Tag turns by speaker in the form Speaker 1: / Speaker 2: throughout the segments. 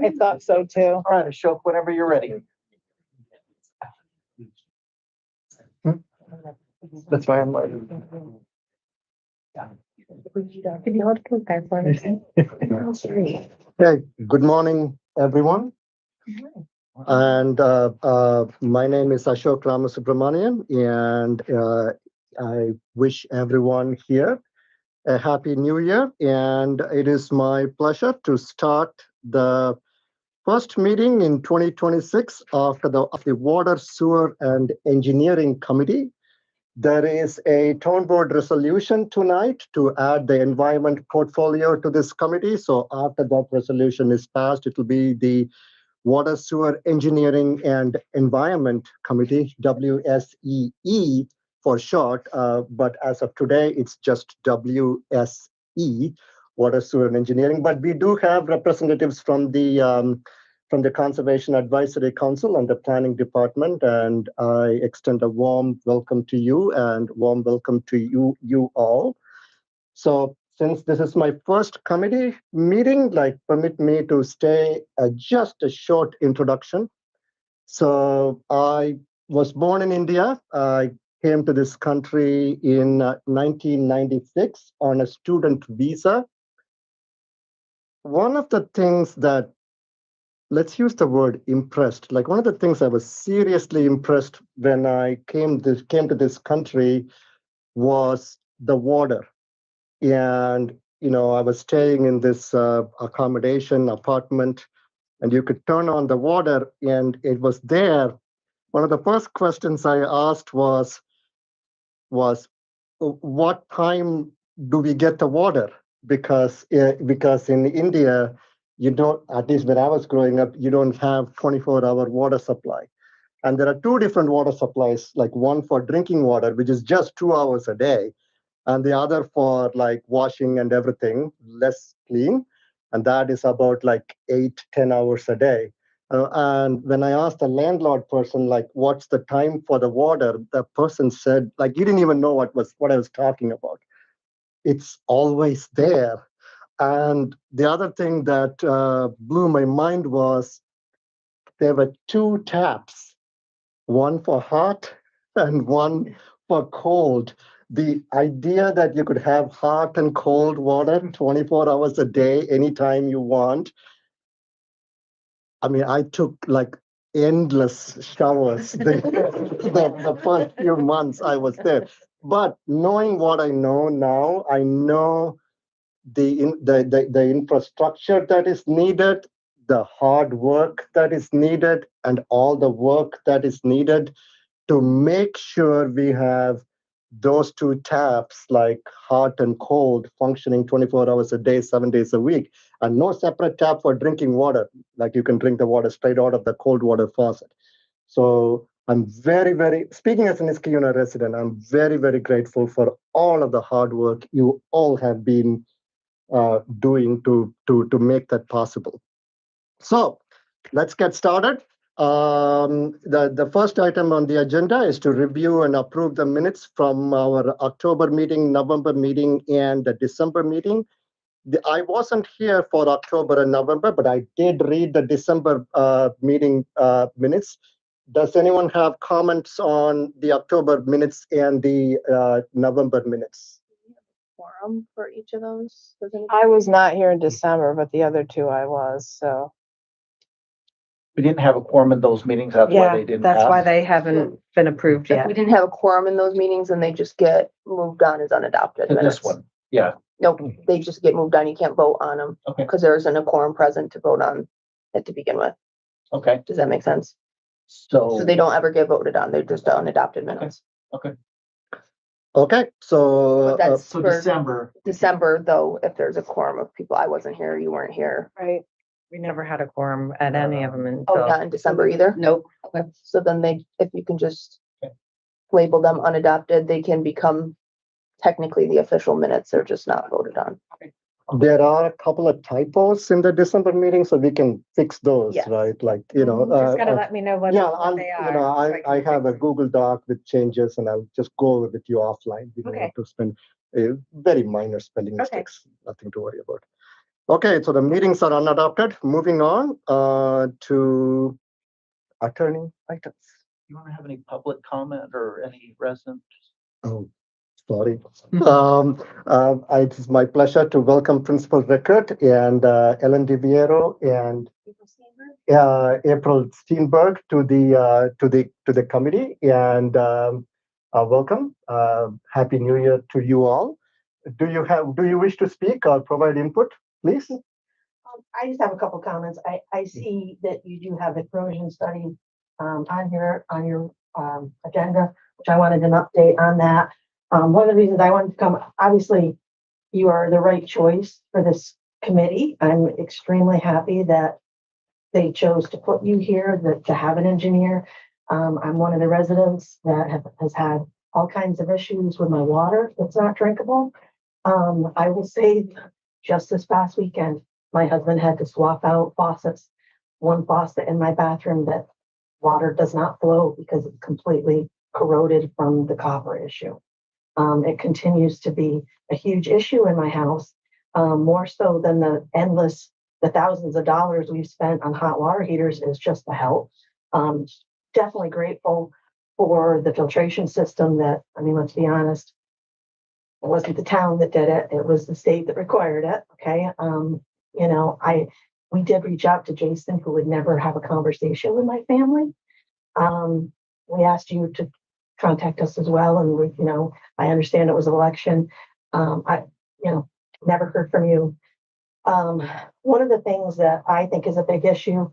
Speaker 1: I thought so too.
Speaker 2: All right, Ashok, whenever you're ready. That's why I'm like.
Speaker 3: Hey, good morning, everyone. And my name is Ashok Ramasubramanian, and I wish everyone here a happy new year. And it is my pleasure to start the first meeting in 2026 of the Water, Sewer, and Engineering Committee. There is a town board resolution tonight to add the environment portfolio to this committee. So after that resolution is passed, it will be the Water, Sewer, Engineering, and Environment Committee, WSEE for short. But as of today, it's just WSE, Water, Sewer, and Engineering. But we do have representatives from the Conservation Advisory Council and the Planning Department, and I extend a warm welcome to you and warm welcome to you all. So since this is my first committee meeting, permit me to stay just a short introduction. So I was born in India. I came to this country in 1996 on a student visa. One of the things that, let's use the word impressed. One of the things I was seriously impressed when I came to this country was the water. And, I was staying in this accommodation apartment, and you could turn on the water and it was there. One of the first questions I asked was what time do we get the water? Because in India, at least when I was growing up, you don't have 24-hour water supply. And there are two different water supplies, like one for drinking water, which is just 2 hours a day, and the other for washing and everything, less clean. And that is about 8-10 hours a day. And when I asked the landlord person, what's the time for the water, the person said, you didn't even know what I was talking about. It's always there. And the other thing that blew my mind was there were two taps, one for hot and one for cold. The idea that you could have hot and cold water 24 hours a day, anytime you want. I mean, I took endless showers the first few months I was there. But knowing what I know now, I know the infrastructure that is needed, the hard work that is needed, and all the work that is needed to make sure we have those two taps, hot and cold, functioning 24 hours a day, 7 days a week, and no separate tap for drinking water. You can drink the water straight out of the cold water faucet. So I'm very, very, speaking as an Niskayuna resident, I'm very, very grateful for all of the hard work you all have been doing to make that possible. So let's get started. The first item on the agenda is to review and approve the minutes from our October meeting, November meeting, and the December meeting. I wasn't here for October and November, but I did read the December meeting minutes. Does anyone have comments on the October minutes and the November minutes?
Speaker 4: Quorum for each of those?
Speaker 1: I was not here in December, but the other two I was, so.
Speaker 2: We didn't have a quorum in those meetings, that's why they didn't
Speaker 5: That's why
Speaker 2: pass.
Speaker 5: they haven't been approved
Speaker 4: If
Speaker 5: yet.
Speaker 4: we didn't have a quorum in those meetings, and they just get moved on as unadopted
Speaker 2: To
Speaker 4: minutes.
Speaker 2: this one, yeah,
Speaker 4: Nope, they just get moved on. You can't vote on them
Speaker 2: okay,
Speaker 4: because there isn't a quorum present to vote on it to begin with.
Speaker 2: okay,
Speaker 4: Does that make sense? So
Speaker 2: so,
Speaker 4: they don't ever get voted on. They're just unadopted minutes.
Speaker 3: Okay, so
Speaker 4: But that's
Speaker 2: so
Speaker 4: for
Speaker 2: December,
Speaker 4: December, though, if there's a quorum of people. I wasn't here, you weren't here.
Speaker 1: Right.
Speaker 5: We never had a quorum at any of them
Speaker 4: Oh,
Speaker 5: until.
Speaker 4: not in December either?
Speaker 5: Nope.
Speaker 4: Okay, so then if you can just
Speaker 2: Okay.
Speaker 4: label them unadopted, they can become technically the official minutes. They're just not voted on.
Speaker 3: there are a couple of typos in the December meeting, so we can fix those,
Speaker 4: Yes.
Speaker 3: right?
Speaker 5: Just gotta let me know what
Speaker 3: yeah,
Speaker 5: what they are.
Speaker 3: I have a Google Doc with changes, and I'll just go over with you offline. We don't
Speaker 5: Okay.
Speaker 3: have to spend very minor spelling
Speaker 5: Okay.
Speaker 3: mistakes, nothing to worry about. Okay, so the meetings are unadopted. Moving on to attorney items.
Speaker 2: You want to have any public comment or any resident?
Speaker 3: Oh, sorry. It's my pleasure to welcome Principal Rickert and Ellen DiViero and April Steenberg to the committee, and welcome. Happy New Year to you all. Do you wish to speak or provide input, please?
Speaker 6: I just have a couple comments. I see that you do have the corrosion study on your agenda, which I wanted an update on that. One of the reasons I wanted to come, obviously, you are the right choice for this committee. I'm extremely happy that they chose to put you here, to have an engineer. I'm one of the residents that has had all kinds of issues with my water that's not drinkable. I will say, just this past weekend, my husband had to swap out faucets. One faucet in my bathroom that water does not flow because it's completely corroded from the copper issue. It continues to be a huge issue in my house, more so than the thousands of dollars we've spent on hot water heaters is just the help. Definitely grateful for the filtration system that, I mean, let's be honest, it wasn't the town that did it. It was the state that required it. Okay. We did reach out to Jason, who would never have a conversation with my family. We asked you to contact us as well. And I understand it was an election. I never heard from you. One of the things that I think is a big issue,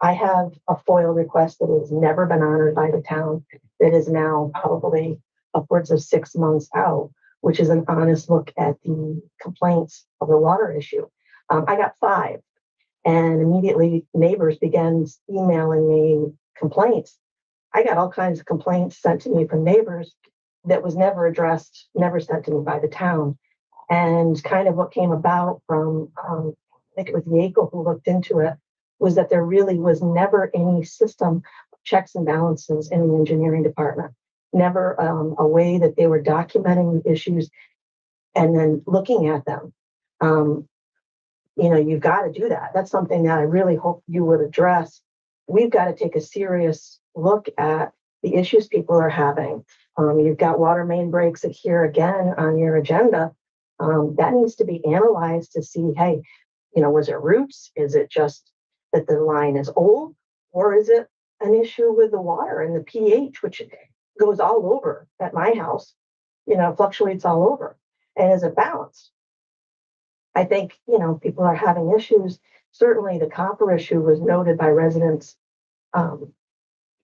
Speaker 6: I have a FOIL request that has never been honored by the town. That is now probably upwards of 6 months out, which is an honest look at the complaints of the water issue. I got 5, and immediately neighbors began emailing me complaints. I got all kinds of complaints sent to me from neighbors that was never addressed, never sent to me by the town. And kind of what came about from, I think it was Yakel who looked into it, was that there really was never any system of checks and balances in the engineering department. Never a way that they were documenting the issues and then looking at them. You've got to do that. That's something that I really hope you would address. We've got to take a serious look at the issues people are having. You've got water main breaks here again on your agenda. That needs to be analyzed to see, hey, was it roots? Is it just that the line is old? Or is it an issue with the water and the pH, which goes all over at my house, fluctuates all over? And is it balanced? I think, people are having issues. Certainly the copper issue was noted by residents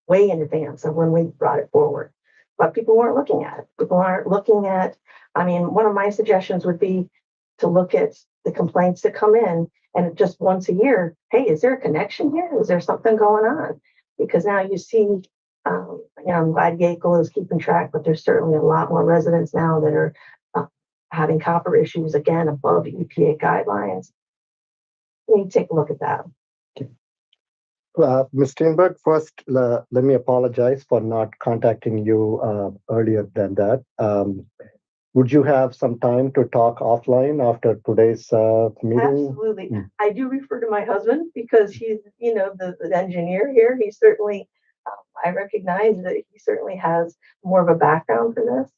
Speaker 6: way in advance of when we brought it forward. But people weren't looking at it. People aren't looking at, one of my suggestions would be to look at the complaints that come in and just once a year, hey, is there a connection here? Is there something going on? Because now you see, I'm glad Yakel is keeping track, but there's certainly a lot more residents now that are having copper issues, again, above EPA guidelines. We need to take a look at that.
Speaker 3: Ms. Steenberg, first, let me apologize for not contacting you earlier than that. Would you have some time to talk offline after today's meeting?
Speaker 6: Absolutely. I do refer to my husband because he's, the engineer here. He certainly, I recognize that he certainly has more of a background for this.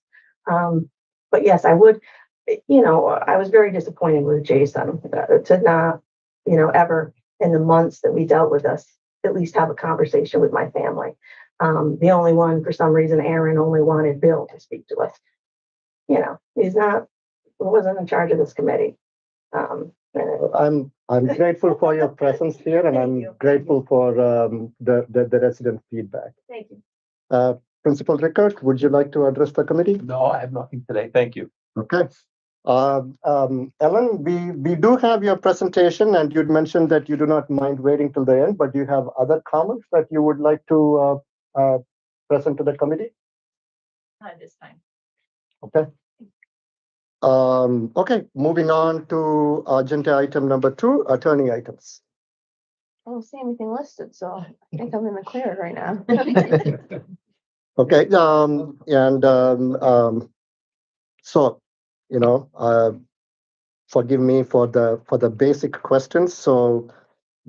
Speaker 6: But yes, I would, I was very disappointed with Jason to not, ever in the months that we dealt with this, at least have a conversation with my family. The only one, for some reason, Aaron only wanted Bill to speak to us. He wasn't in charge of this committee.
Speaker 3: I'm grateful for your presence here, and I'm grateful for the resident feedback.
Speaker 6: Thank you.
Speaker 3: Principal Rickert, would you like to address the committee?
Speaker 2: No, I have nothing today. Thank you.
Speaker 3: Okay. Ellen, we do have your presentation, and you'd mentioned that you do not mind waiting till the end, but do you have other comments that you would like to present to the committee?
Speaker 5: Not at this time.
Speaker 3: Okay. Okay, moving on to agenda item number 2, attorney items.
Speaker 4: I don't see anything listed, so I think I'm in the clear right now.
Speaker 3: Okay, so, forgive me for the basic questions. So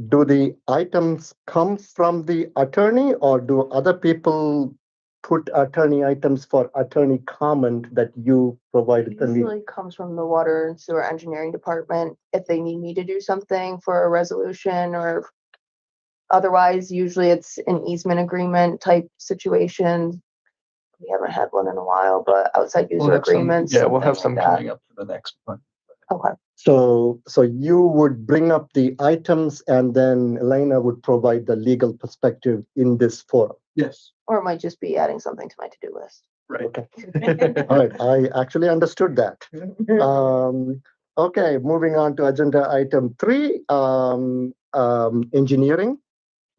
Speaker 3: do the items come from the attorney, or do other people put attorney items for attorney comment that you provided
Speaker 4: It
Speaker 3: the lead?
Speaker 4: usually comes from the water and sewer engineering department if they need me to do something for a resolution or otherwise, usually it's an easement agreement type situation. We haven't had one in a while, but outside user agreements.
Speaker 7: Yeah, we'll have
Speaker 4: something
Speaker 7: some
Speaker 4: like that.
Speaker 7: coming up for the next one.
Speaker 4: Okay.
Speaker 3: So you would bring up the items and then Elena would provide the legal perspective in this forum.
Speaker 7: Yes.
Speaker 4: Or it might just be adding something to my to-do list.
Speaker 7: Right.
Speaker 3: Okay. All right. I actually understood that. Okay. Moving on to agenda item 3, engineering.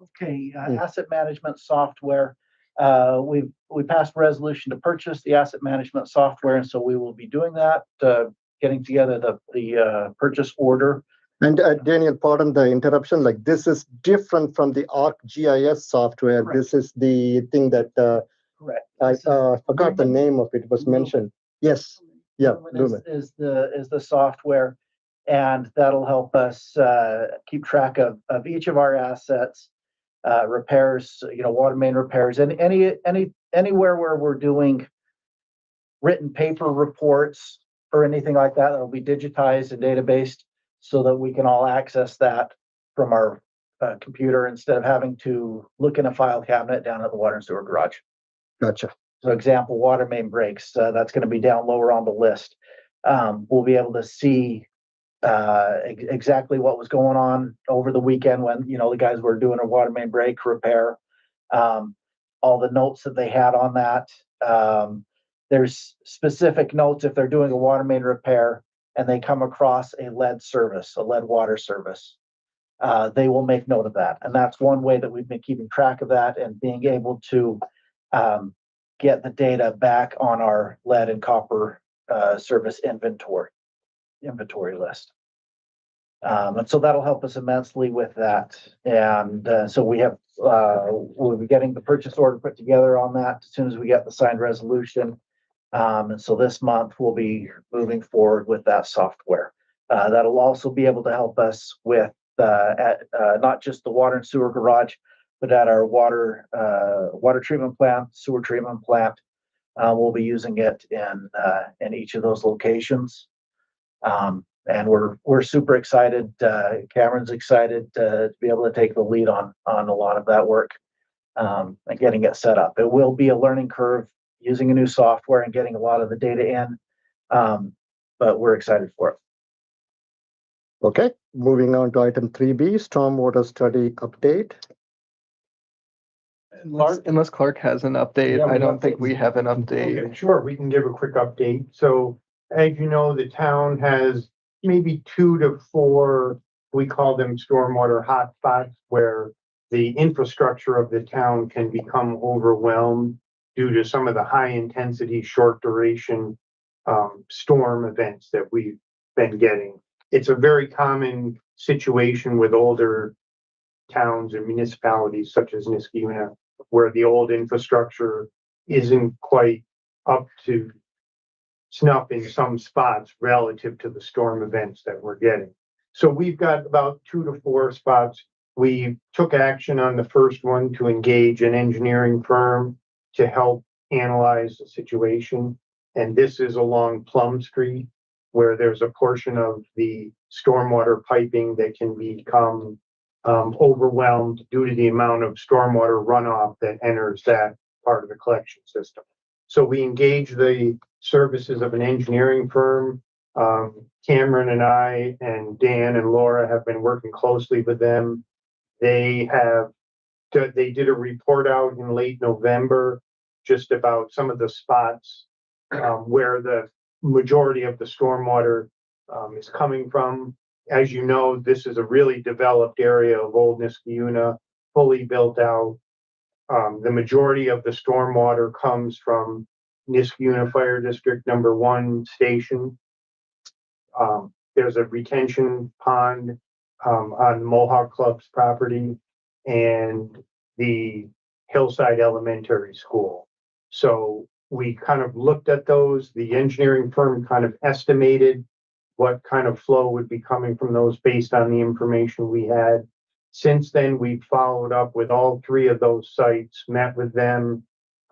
Speaker 2: Okay,
Speaker 3: Hmm.
Speaker 2: asset management software. We passed a resolution to purchase the asset management software, and so we will be doing that, getting together the purchase order.
Speaker 3: And Daniel, pardon the interruption. Like, this is different from the ArcGIS software.
Speaker 2: Correct.
Speaker 3: This is the thing that
Speaker 2: Correct.
Speaker 3: I
Speaker 2: This is-
Speaker 3: forgot the name of it. Was mentioned. Yes. Yeah.
Speaker 2: Lumen
Speaker 3: Lumen.
Speaker 2: is the software, and that'll help us keep track of each of our assets, repairs, water main repairs, and anywhere where we're doing written paper reports or anything like that, that'll be digitized and databased so that we can all access that from our computer instead of having to look in a file cabinet down at the water and sewer garage.
Speaker 3: Gotcha.
Speaker 2: So example, water main breaks, that's going to be down lower on the list. We'll be able to see exactly what was going on over the weekend when, the guys were doing a water main break repair. All the notes that they had on that. There's specific notes if they're doing a water main repair and they come across a lead service, a lead water service. They will make note of that. And that's one way that we've been keeping track of that and being able to get the data back on our lead and copper service inventory list. And so that'll help us immensely with that. And so we'll be getting the purchase order put together on that as soon as we get the signed resolution. And so this month we'll be moving forward with that software. That'll also be able to help us with not just the water and sewer garage, but at our water treatment plant, sewer treatment plant. We'll be using it in each of those locations. And we're super excited. Cameron's excited to be able to take the lead on a lot of that work and getting it set up. It will be a learning curve using a new software and getting a lot of the data in, but we're excited for it.
Speaker 3: Okay. Moving on to item 3B, stormwater study update.
Speaker 7: Unless Clark has an update,
Speaker 8: Yeah,
Speaker 7: I
Speaker 8: we
Speaker 7: don't
Speaker 8: have
Speaker 7: think
Speaker 8: to-
Speaker 7: we have an update.
Speaker 8: Okay, sure, we can give a quick update. So as you know, the town has maybe 2 to 4, we call them stormwater hotspots, where the infrastructure of the town can become overwhelmed due to some of the high intensity, short duration storm events that we've been getting. It's a very common situation with older towns and municipalities such as Niskayuna, where the old infrastructure isn't quite up to snuff in some spots relative to the storm events that we're getting. So we've got about 2 to 4 spots. We took action on the first one to engage an engineering firm to help analyze the situation. And this is along Plum Street, where there's a portion of the stormwater piping that can become overwhelmed due to the amount of stormwater runoff that enters that part of the collection system. So we engage the services of an engineering firm. Cameron and I and Dan and Laura have been working closely with them. They did a report out in late November just about some of the spots where the majority of the stormwater is coming from. As you know, this is a really developed area of Old Niskayuna, fully built out. The majority of the stormwater comes from Niskayuna Fire District number 1 station. There's a retention pond on Mohawk Club's property and the Hillside Elementary School. So we kind of looked at those. The engineering firm kind of estimated what kind of flow would be coming from those based on the information we had. Since then, we've followed up with all three of those sites, met with them.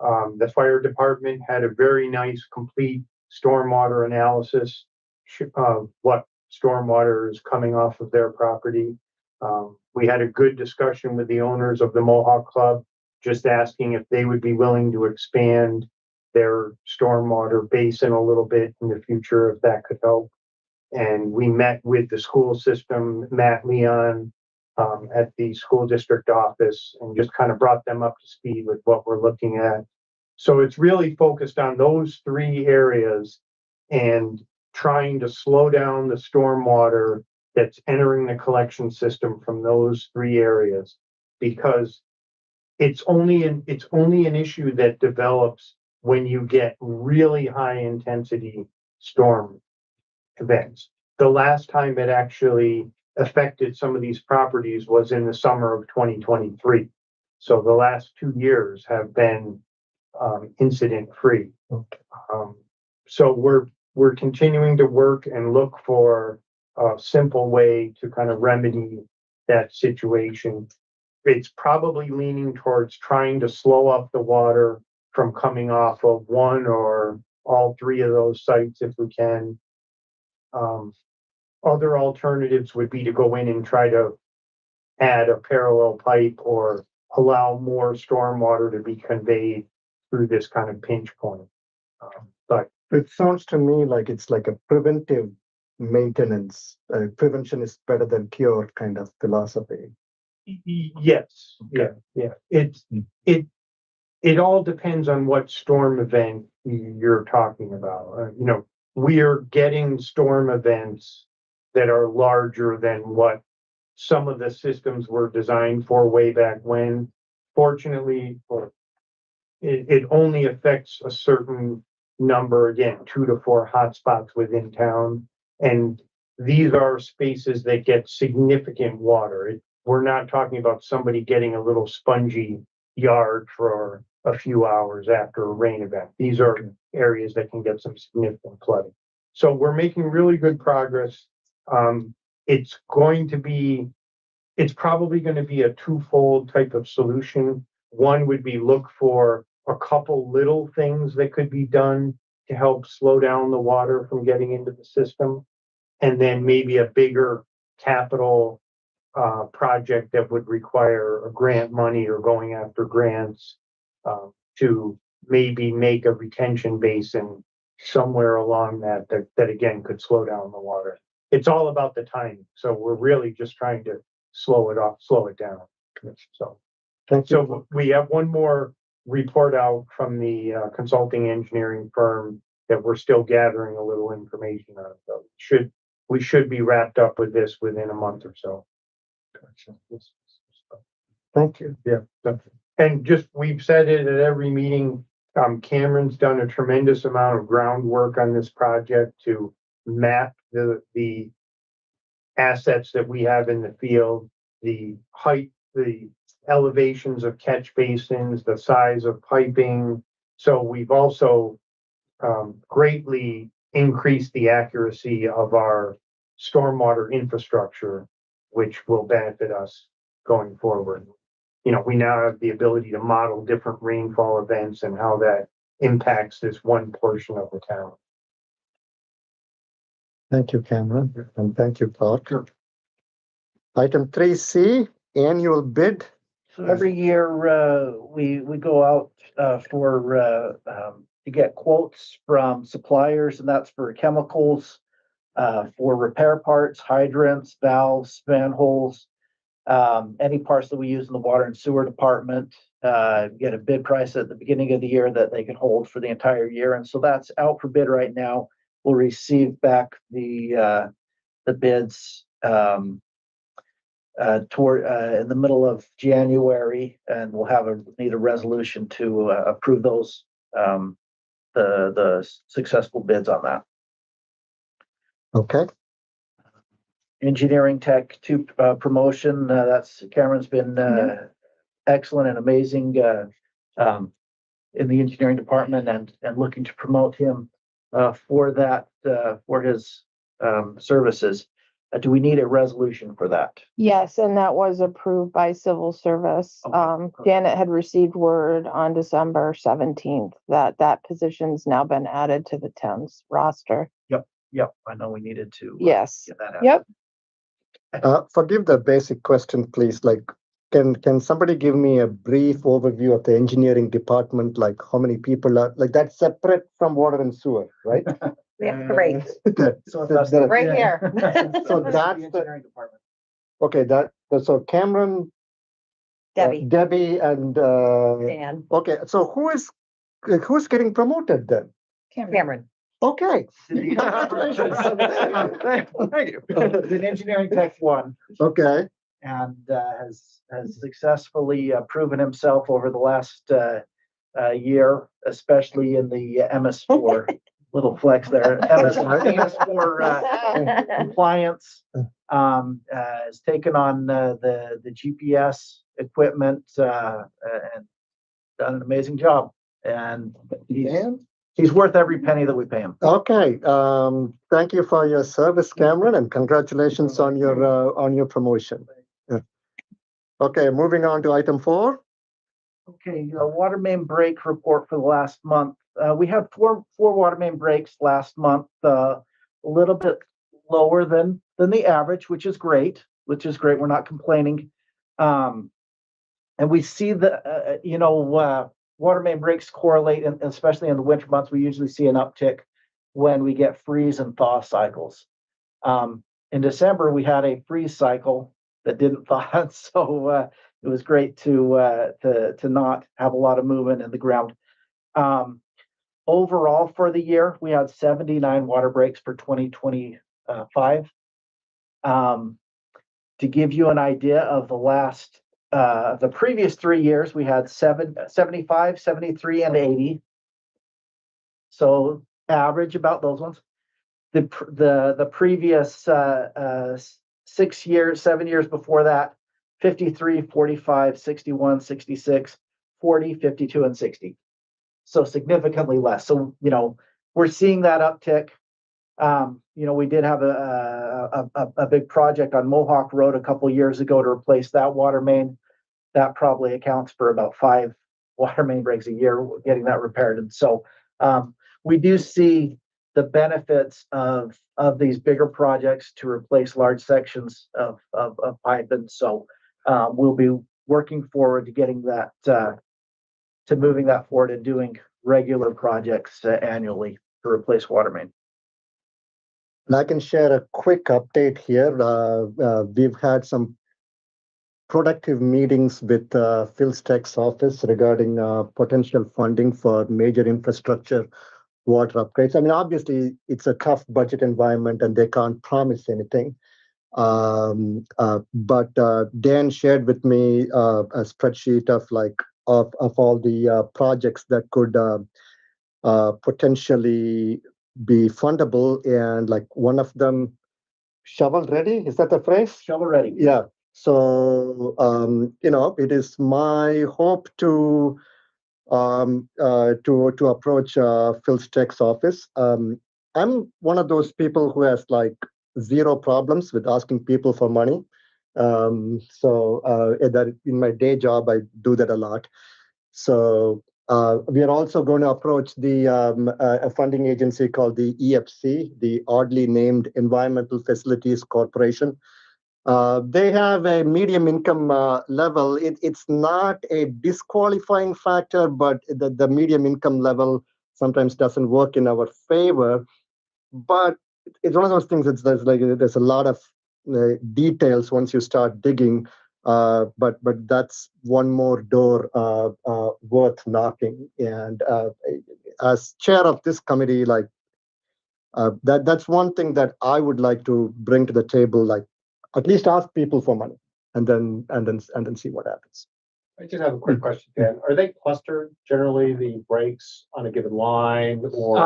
Speaker 8: The fire department had a very nice, complete stormwater analysis of what stormwater is coming off of their property. We had a good discussion with the owners of the Mohawk Club, just asking if they would be willing to expand their stormwater basin a little bit in the future, if that could help. And we met with the school system, Matt Leon, at the school district office, and just kind of brought them up to speed with what we're looking at. So it's really focused on those three areas and trying to slow down the stormwater that's entering the collection system from those three areas, because it's only an issue that develops when you get really high intensity storm events. The last time it actually affected some of these properties was in the summer of 2023. So the last 2 years have been incident free. So we're continuing to work and look for a simple way to kind of remedy that situation. It's probably leaning towards trying to slow up the water from coming off of one or all three of those sites if we can. Other alternatives would be to go in and try to add a parallel pipe or allow more stormwater to be conveyed through this kind of pinch point. But
Speaker 3: It sounds to me like it's like a preventive maintenance. Prevention is better than cure kind of philosophy.
Speaker 8: yes, yeah. It all depends on what storm event you're talking about. We are getting storm events that are larger than what some of the systems were designed for way back when. Fortunately, it only affects a certain number, again, 2 to 4 hotspots within town. And these are spaces that get significant water. We're not talking about somebody getting a little spongy yard for a few hours after a rain event. These are areas that can get some significant flooding. So we're making really good progress. It's probably going to be a twofold type of solution. One would be look for a couple little things that could be done to help slow down the water from getting into the system. And then maybe a bigger capital project that would require a grant money or going after grants to maybe make a retention basin somewhere along that again could slow down the water. It's all about the timing. So we're really just trying to slow it down. So
Speaker 3: Thank you.
Speaker 8: so we have one more report out from the consulting engineering firm that we're still gathering a little information on. So we should be wrapped up with this within a month or so.
Speaker 3: Thank you.
Speaker 8: Yeah. And just, we've said it at every meeting. Cameron's done a tremendous amount of groundwork on this project to map the assets that we have in the field, the height, the elevations of catch basins, the size of piping. So we've also greatly increased the accuracy of our stormwater infrastructure, which will benefit us going forward. We now have the ability to model different rainfall events and how that impacts this one portion of the town.
Speaker 3: Thank you, Cameron, and thank you, Clark. Item 3C, annual bid.
Speaker 2: So every year, we go out to get quotes from suppliers, and that's for chemicals, for repair parts, hydrants, valves, manholes, any parts that we use in the water and sewer department. Get a bid price at the beginning of the year that they can hold for the entire year, and so that's out for bid right now. We'll receive back the bids toward in the middle of January, and we'll need a resolution to approve those the successful bids on that.
Speaker 3: Okay.
Speaker 2: Engineering Tech 2 promotion. That's Cameron's been excellent and amazing in the engineering department, and looking to promote him for that for his services. Do we need a resolution for that?
Speaker 1: Yes, and that was approved by civil service.
Speaker 2: Okay.
Speaker 1: Janet had received word on December 17th that that position's now been added to the Thames roster.
Speaker 2: Yep, I know we needed to.
Speaker 1: Yes.
Speaker 2: Get that out.
Speaker 1: Yep.
Speaker 3: Forgive the basic question, please. Like, can somebody give me a brief overview of the engineering department? Like, how many people are like that's separate from water and sewer, right?
Speaker 6: We have three,
Speaker 2: So
Speaker 3: that's
Speaker 6: right here.
Speaker 3: So that's the
Speaker 2: engineering department.
Speaker 3: okay. So Cameron, Debbie, and
Speaker 6: Dan,
Speaker 3: okay. So who's getting promoted then?
Speaker 6: Cameron.
Speaker 3: Okay.
Speaker 2: Congratulations.
Speaker 3: Thank you.
Speaker 2: The engineering tech one.
Speaker 3: Okay.
Speaker 2: And has successfully proven himself over the last year, especially in the MS4 little flex there. MS4 compliance has taken on the GPS equipment and done an amazing job. And he's worth every penny that we pay him.
Speaker 3: Okay. Thank you for your service, Cameron, and congratulations on your promotion. Yeah. Okay, moving on to item 4.
Speaker 2: Okay, water main break report for the last month. We had four water main breaks last month, a little bit lower than the average, which is great. We're not complaining. And we see water main breaks correlate, and especially in the winter months, we usually see an uptick when we get freeze and thaw cycles. In December, we had a freeze cycle that didn't thaw, so it was great to not have a lot of movement in the ground. Overall, for the year, we had 79 water breaks for 2025. To give you an idea of the previous 3 years, we had 75, 73, and 80. So average about those ones. The previous 7 years before that, 53, 45, 61, 66, 40, 52, and 60. So significantly less. So, we're seeing that uptick. We did have a big project on Mohawk Road a couple years ago to replace that water main. That probably accounts for about 5 water main breaks a year getting that repaired. And so we do see the benefits of these bigger projects to replace large sections of pipe. And so we'll be working forward to getting that, to moving that forward and doing regular projects annually to replace water main.
Speaker 3: And I can share a quick update here. We've had some productive meetings with Phil's Tech's office regarding potential funding for major infrastructure water upgrades. I mean, obviously, it's a tough budget environment and they can't promise anything. But Dan shared with me a spreadsheet of all the projects that could potentially be fundable, and like one of them, shovel ready. Is that the phrase?
Speaker 2: Shovel ready.
Speaker 3: Yeah. So it is my hope to approach Phil's Tech's office. I'm one of those people who has like zero problems with asking people for money. So that in my day job, I do that a lot. So we are also going to approach a funding agency called the EFC, the oddly named Environmental Facilities Corporation. They have a medium income level. It's not a disqualifying factor, but the medium income level sometimes doesn't work in our favor. But it's one of those things there's a lot of details once you start digging. But that's one more door worth knocking. And as chair of this committee, that's one thing that I would like to bring to the table. Like, at least ask people for money, and then see what happens.
Speaker 9: I just have a quick question, Dan. Are they clustered generally, the breaks on a given line, or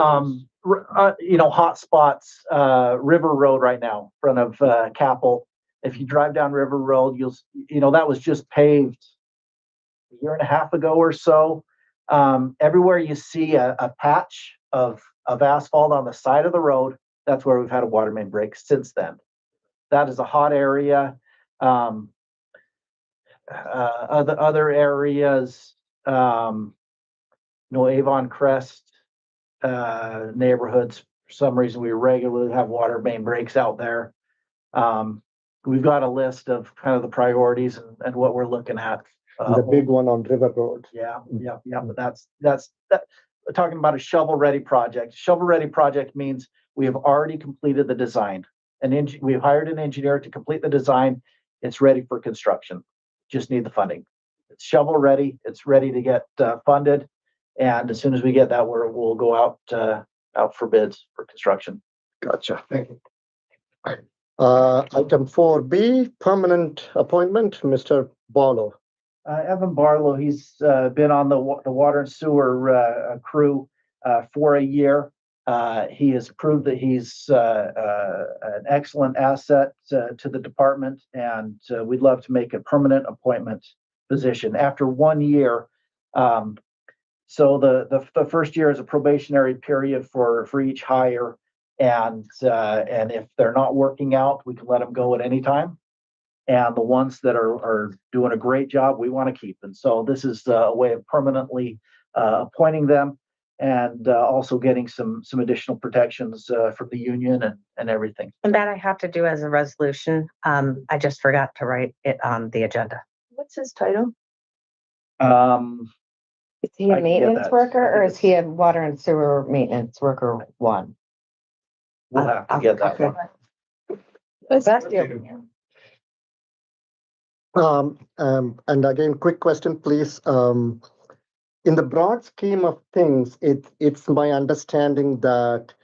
Speaker 2: hot spots? River Road right now, in front of Capel. If you drive down River Road, that was just paved a year and a half ago or so. Everywhere you see a patch of asphalt on the side of the road, that's where we've had a water main break since then. That is a hot area. Other areas, Avon Crest neighborhoods, for some reason, we regularly have water main breaks out there. We've got a list of kind of the priorities and what we're looking at.
Speaker 3: The big one on River Road.
Speaker 2: Yeah. But that's talking about a shovel-ready project. Shovel-ready project means we have already completed the design. We've hired an engineer to complete the design. It's ready for construction. Just need the funding. It's shovel-ready. It's ready to get funded. And as soon as we get that, we'll go out for bids for construction.
Speaker 3: Gotcha. Thank you. Item 4B, permanent appointment, Mr. Barlow.
Speaker 2: Evan Barlow, he's been on the water and sewer crew for a year. He has proved that he's an excellent asset to the department, and we'd love to make a permanent appointment position after 1 year. So the first year is a probationary period for each hire, and if they're not working out, we can let them go at any time. And the ones that are doing a great job, we want to keep. And so this is a way of permanently appointing them and also getting some additional protections from the union and everything.
Speaker 10: And that I have to do as a resolution. I just forgot to write it on the agenda.
Speaker 4: What's his title?
Speaker 1: Is he
Speaker 2: I
Speaker 1: a
Speaker 2: can get
Speaker 1: maintenance
Speaker 2: that.
Speaker 1: worker or is he a water and sewer maintenance worker one?
Speaker 2: We'll have to get that one.
Speaker 1: Best deal.
Speaker 3: And again, quick question, please. In the broad scheme of things, it's my understanding that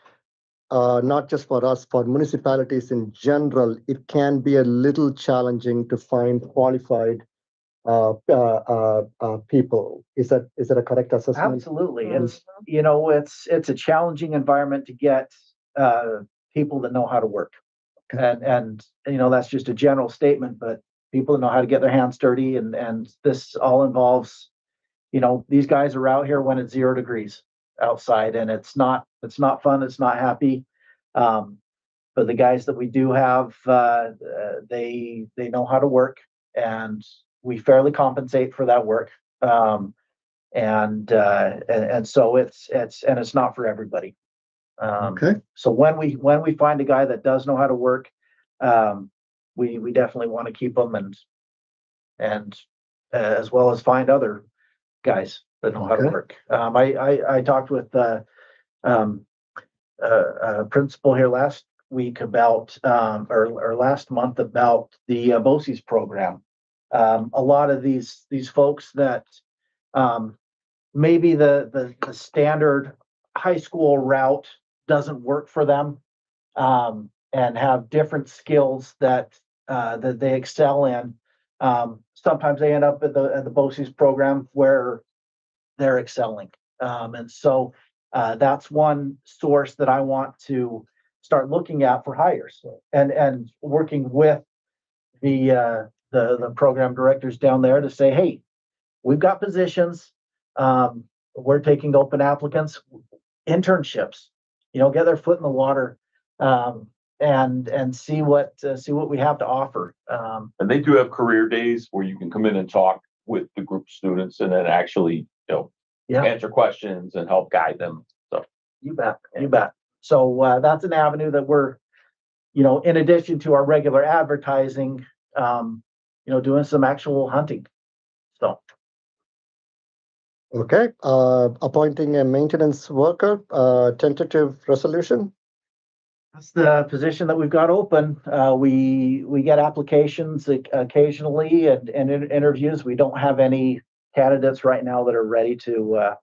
Speaker 3: not just for us, for municipalities in general, it can be a little challenging to find qualified people. Is that a correct assessment?
Speaker 2: Absolutely. It's a challenging environment to get people that know how to work. And that's just a general statement, but people that know how to get their hands dirty and this all involves, these guys are out here when it's 0 degrees outside and it's not fun. It's not happy. But the guys that we do have, they know how to work and we fairly compensate for that work. And so it's not for everybody.
Speaker 3: Okay.
Speaker 2: So when we find a guy that does know how to work, we definitely want to keep them and as well as find other guys that know how to work. I talked with a principal here last week about or last month about the BOCES program. A lot of these folks that maybe the standard high school route doesn't work for them and have different skills that they excel in. Sometimes they end up at the BOCES program where they're excelling. And so that's one source that I want to start looking at for hires and working with the program directors down there to say, hey, we've got positions. We're taking open applicants, internships, get their foot in the water and see what we have to offer.
Speaker 11: And they do have career days where you can come in and talk with the group of students and then actually, answer questions and help guide them. So
Speaker 2: you bet. So that's an avenue that we're, in addition to our regular advertising, doing some actual hunting. So.
Speaker 3: Okay. Appointing a maintenance worker, tentative resolution.
Speaker 2: That's the position that we've got open. We get applications occasionally and interviews. We don't have any candidates right now that are ready to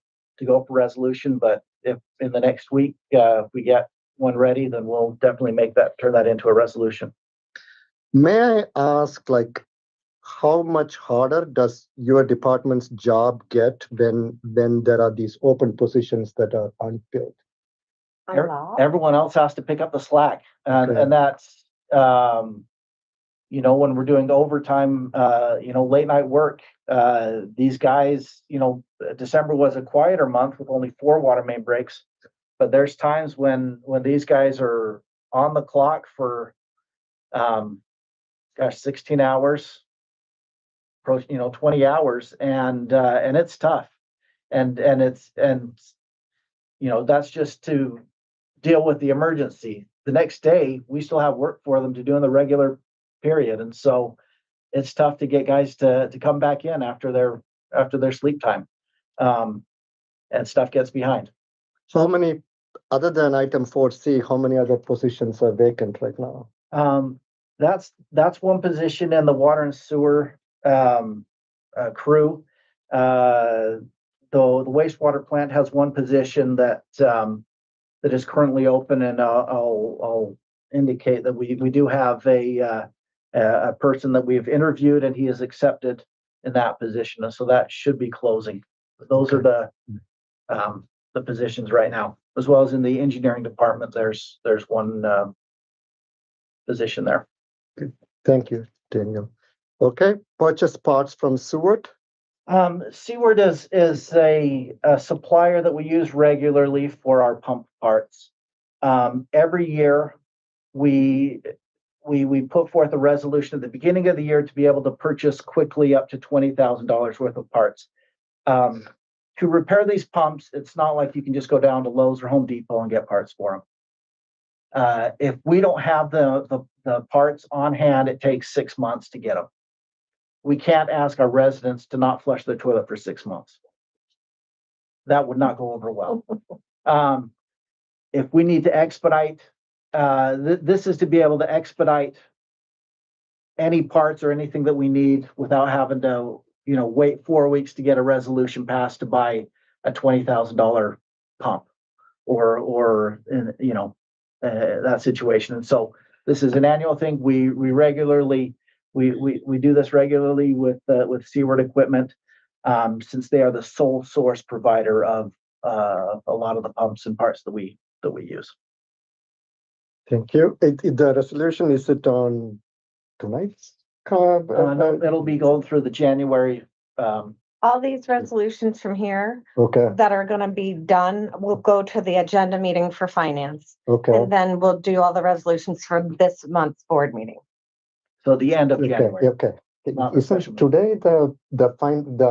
Speaker 2: go for resolution. But if in the next week if we get one ready, then we'll definitely turn that into a resolution.
Speaker 3: May I ask, how much harder does your department's job get when there are these open positions that are unfilled?
Speaker 2: Everyone else has to pick up the slack, and that's when we're doing overtime, late night work. These guys, December was a quieter month with only 4 water main breaks, but there's times when these guys are on the clock for, 16 hours, 20 hours, and it's tough. And that's just to deal with the emergency. The next day, we still have work for them to do in the regular period. And so it's tough to get guys to come back in after their sleep time. And stuff gets behind.
Speaker 3: So how many, other than item 4C, how many other positions are vacant right now?
Speaker 2: That's one position in the water and sewer crew. The wastewater plant has one position that is currently open, and I'll indicate that we do have a person that we've interviewed, and he is accepted in that position, and so that should be closing. Those are the positions right now, as well as in the engineering department. There's one position there.
Speaker 3: Thank you, Daniel. Okay, purchase parts from Seward.
Speaker 2: Seward is a supplier that we use regularly for our pump parts. Every year, we put forth a resolution at the beginning of the year to be able to purchase quickly up to $20,000 worth of parts. To repair these pumps, it's not like you can just go down to Lowe's or Home Depot and get parts for them. If we don't have the parts on hand, it takes 6 months to get them. We can't ask our residents to not flush their toilet for 6 months. That would not go over well. If we need to expedite, this is to be able to expedite any parts or anything that we need without having to, wait 4 weeks to get a resolution passed to buy a $20,000 pump or that situation. And so this is an annual thing. We regularly we do this regularly with Seward Equipment, since they are the sole source provider of a lot of the pumps and parts that we use.
Speaker 3: Thank you. The resolution, is it on tonight's?
Speaker 2: No, it'll be going through the January.
Speaker 10: All these resolutions from here
Speaker 3: Okay,
Speaker 10: that are gonna be done will go to the agenda meeting for finance.
Speaker 3: okay,
Speaker 10: And then we'll do all the resolutions for this month's board meeting.
Speaker 2: So the end of
Speaker 3: okay,
Speaker 2: January.
Speaker 3: okay.
Speaker 2: Not the special
Speaker 3: Isn't today the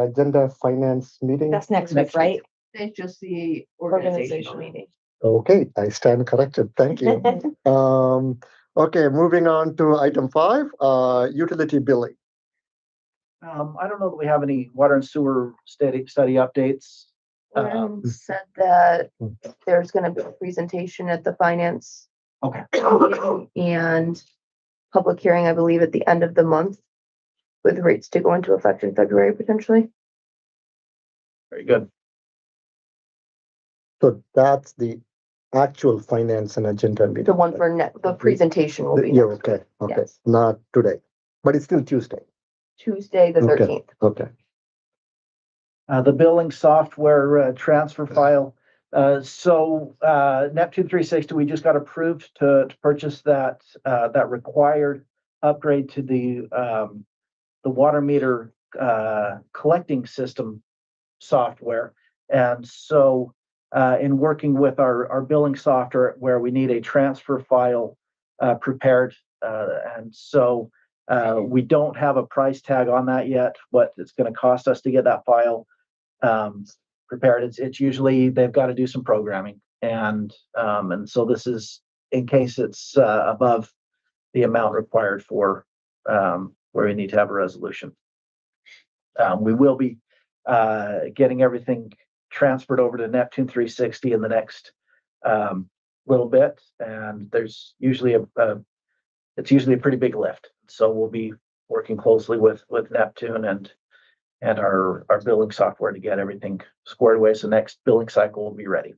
Speaker 3: agenda finance meeting?
Speaker 10: That's next
Speaker 2: Next
Speaker 10: week, right?
Speaker 4: It's just the
Speaker 10: Organizational meeting.
Speaker 3: Okay, I stand corrected. Thank you. Okay, moving on to item 5, utility billing.
Speaker 2: I don't know that we have any water and sewer study updates.
Speaker 4: Said that there's gonna be a presentation at the finance.
Speaker 2: Okay.
Speaker 4: meeting And public hearing, I believe, at the end of the month, with rates to go into effect in February potentially.
Speaker 2: Very good.
Speaker 3: So that's the actual finance and agenda meeting.
Speaker 4: The one for the presentation will be
Speaker 3: Yeah,
Speaker 4: next
Speaker 3: okay, okay,
Speaker 4: Yes.
Speaker 3: not today, but it's still Tuesday.
Speaker 4: Tuesday, the
Speaker 3: Okay.
Speaker 4: 13th.
Speaker 3: Okay,
Speaker 2: The billing software transfer file. So Neptune 360, we just got approved to purchase that required upgrade to the water meter collecting system software. And so in working with our billing software, where we need a transfer file prepared, and so we don't have a price tag on that yet, what it's going to cost us to get that file prepared. It's usually they've got to do some programming, and so this is in case it's above the amount required for where we need to have a resolution. We will be getting everything transferred over to Neptune 360 in the next little bit, and there's usually it's usually a pretty big lift. So we'll be working closely with Neptune and our billing software to get everything squared away. So next billing cycle will be ready.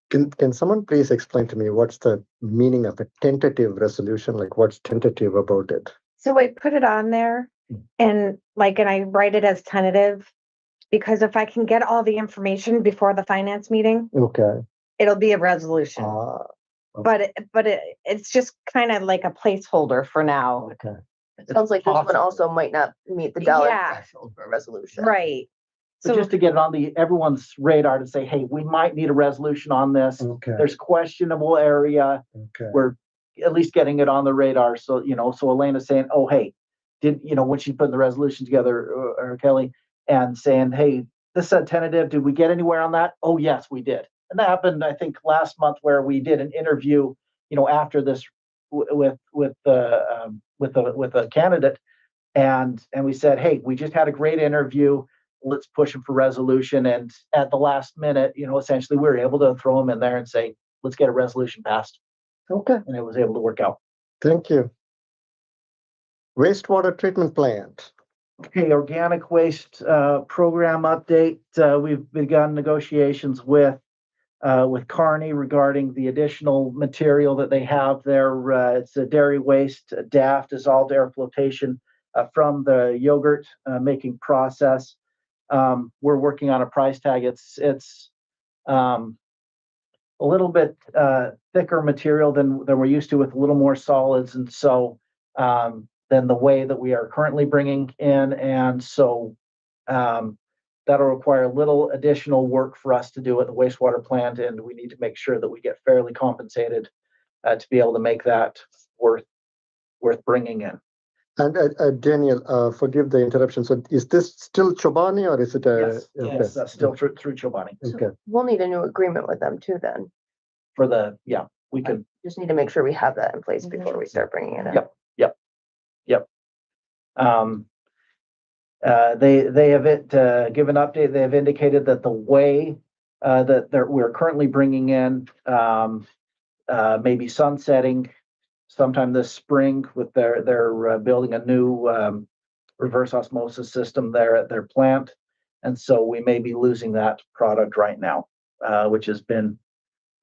Speaker 3: can someone please explain to me what's the meaning of a tentative resolution? Like, what's tentative about it?
Speaker 10: So I put it on there and I write it as tentative, because if I can get all the information before the finance meeting,
Speaker 3: Okay.
Speaker 10: it'll be a resolution. But it's just kind of like a placeholder for now.
Speaker 3: Okay.
Speaker 4: It sounds like this one
Speaker 2: possible.
Speaker 4: also might not meet the dollar
Speaker 10: Yeah.
Speaker 4: threshold for a resolution.
Speaker 10: Right.
Speaker 2: but just to get it on everyone's radar to say, hey, we might need a resolution on this.
Speaker 3: Okay,
Speaker 2: There's questionable area.
Speaker 3: okay.
Speaker 2: We're at least getting it on the radar. So, so Elena's saying, oh, hey, when she put the resolution together, or Kelly, and saying, hey, this said tentative, did we get anywhere on that? Oh, yes, we did. And that happened, I think, last month where we did an interview, after this with a candidate. And we said, hey, we just had a great interview. Let's push them for resolution. And at the last minute, essentially we were able to throw them in there and say, let's get a resolution passed.
Speaker 3: Okay,
Speaker 2: And it was able to work out.
Speaker 3: thank you. Wastewater treatment plant.
Speaker 2: Okay, organic waste program update. We've begun negotiations with Kearney regarding the additional material that they have there. It's a dairy waste, DAF, dissolved air flotation from the yogurt making process. We're working on a price tag. It's a little bit thicker material than we're used to, with a little more solids, and so than the way that we are currently bringing in, and so that'll require a little additional work for us to do at the wastewater plant, and we need to make sure that we get fairly compensated to be able to make that worth bringing in.
Speaker 3: And Daniel, forgive the interruption. So is this still Chobani, or is it a?
Speaker 2: Yes, that's still through Chobani.
Speaker 3: Okay.
Speaker 4: We'll need a new agreement with them too then.
Speaker 2: We can.
Speaker 4: Just need to make sure we have that in place before we start bringing it in.
Speaker 2: Yep. They have given update. They have indicated that the way that we're currently bringing in maybe sunsetting sometime this spring, with they're building a new reverse osmosis system there at their plant, and so we may be losing that product right now, which has been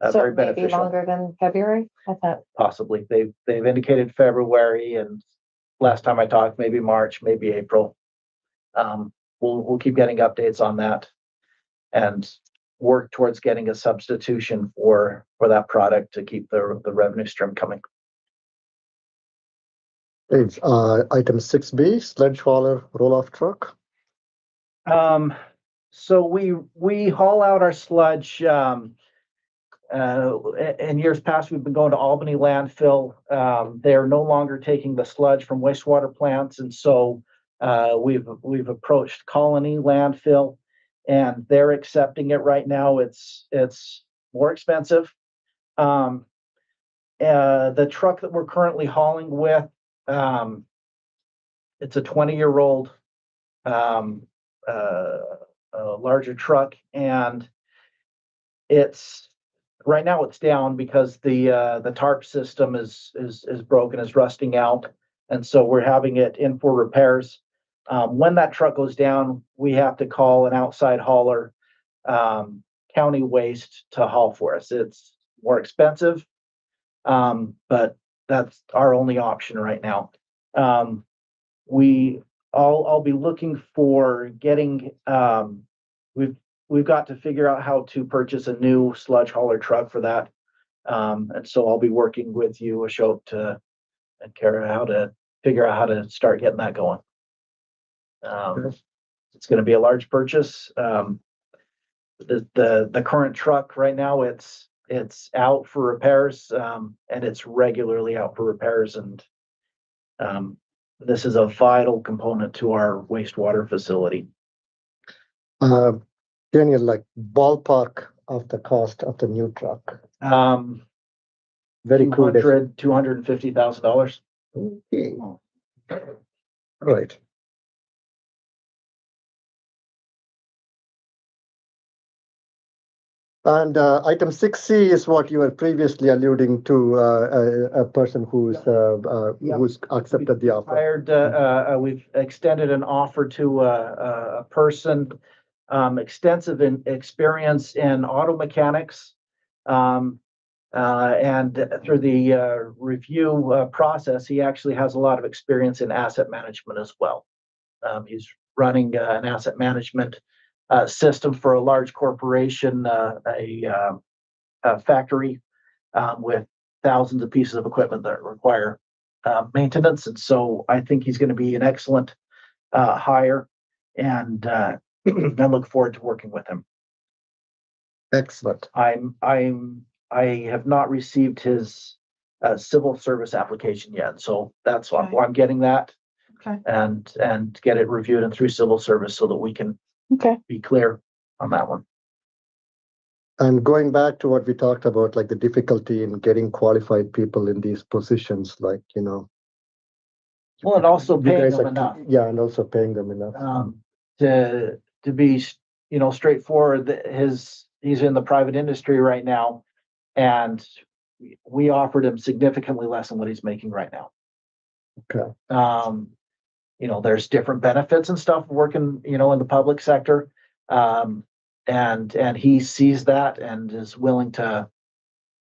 Speaker 10: So
Speaker 2: very
Speaker 10: it may be
Speaker 2: beneficial.
Speaker 10: longer than February, I thought.
Speaker 2: Possibly. They've indicated February, and last time I talked, maybe March, maybe April. We'll keep getting updates on that and work towards getting a substitution for that product to keep the revenue stream coming.
Speaker 3: It's item 6B, sledge hauler roll-off truck.
Speaker 2: So we haul out our sludge. In years past, we've been going to Albany landfill. They are no longer taking the sludge from wastewater plants, and so we've approached Colony landfill, and they're accepting it right now. It's more expensive. The truck that we're currently hauling with, it's a 20-year-old larger truck, and it's right now it's down because the tarp system is broken, is rusting out, and so we're having it in for repairs. When that truck goes down, we have to call an outside hauler, County Waste, to haul for us. It's more expensive, but that's our only option right now. I'll be looking for getting. We've got to figure out how to purchase a new sludge hauler truck for that, and so I'll be working with you, Ashok, and Kara, how to figure out how to start getting that going. It's going to be a large purchase. The current truck right now, it's out for repairs, and it's regularly out for repairs, and this is a vital component to our wastewater facility.
Speaker 3: Daniel, like ballpark of the cost of the new truck. Very cool.
Speaker 2: $250,000.
Speaker 3: Okay. Right. And item 6C is what you were previously alluding to, a person who's accepted the offer.
Speaker 2: We've extended an offer to a person, extensive experience in auto mechanics, and through the review process, he actually has a lot of experience in asset management as well. He's running an asset management system for a large corporation, a factory with thousands of pieces of equipment that require maintenance, and so I think he's going to be an excellent hire. And I look forward to working with him.
Speaker 3: Excellent.
Speaker 2: I have not received his civil service application yet, so that's why
Speaker 1: Okay.
Speaker 2: I'm getting that.
Speaker 1: Okay.
Speaker 2: And get it reviewed and through civil service so that we can
Speaker 1: Okay.
Speaker 2: be clear on that one.
Speaker 3: And going back to what we talked about, like the difficulty in getting qualified people in these positions, like,
Speaker 2: Well, and also
Speaker 3: you
Speaker 2: paying
Speaker 3: guys
Speaker 2: them
Speaker 3: are,
Speaker 2: enough.
Speaker 3: yeah, and also paying them enough.
Speaker 2: To be, straightforward, he's in the private industry right now. And we offered him significantly less than what he's making right now.
Speaker 3: Okay.
Speaker 2: There's different benefits and stuff working, in the public sector. And he sees that and is willing to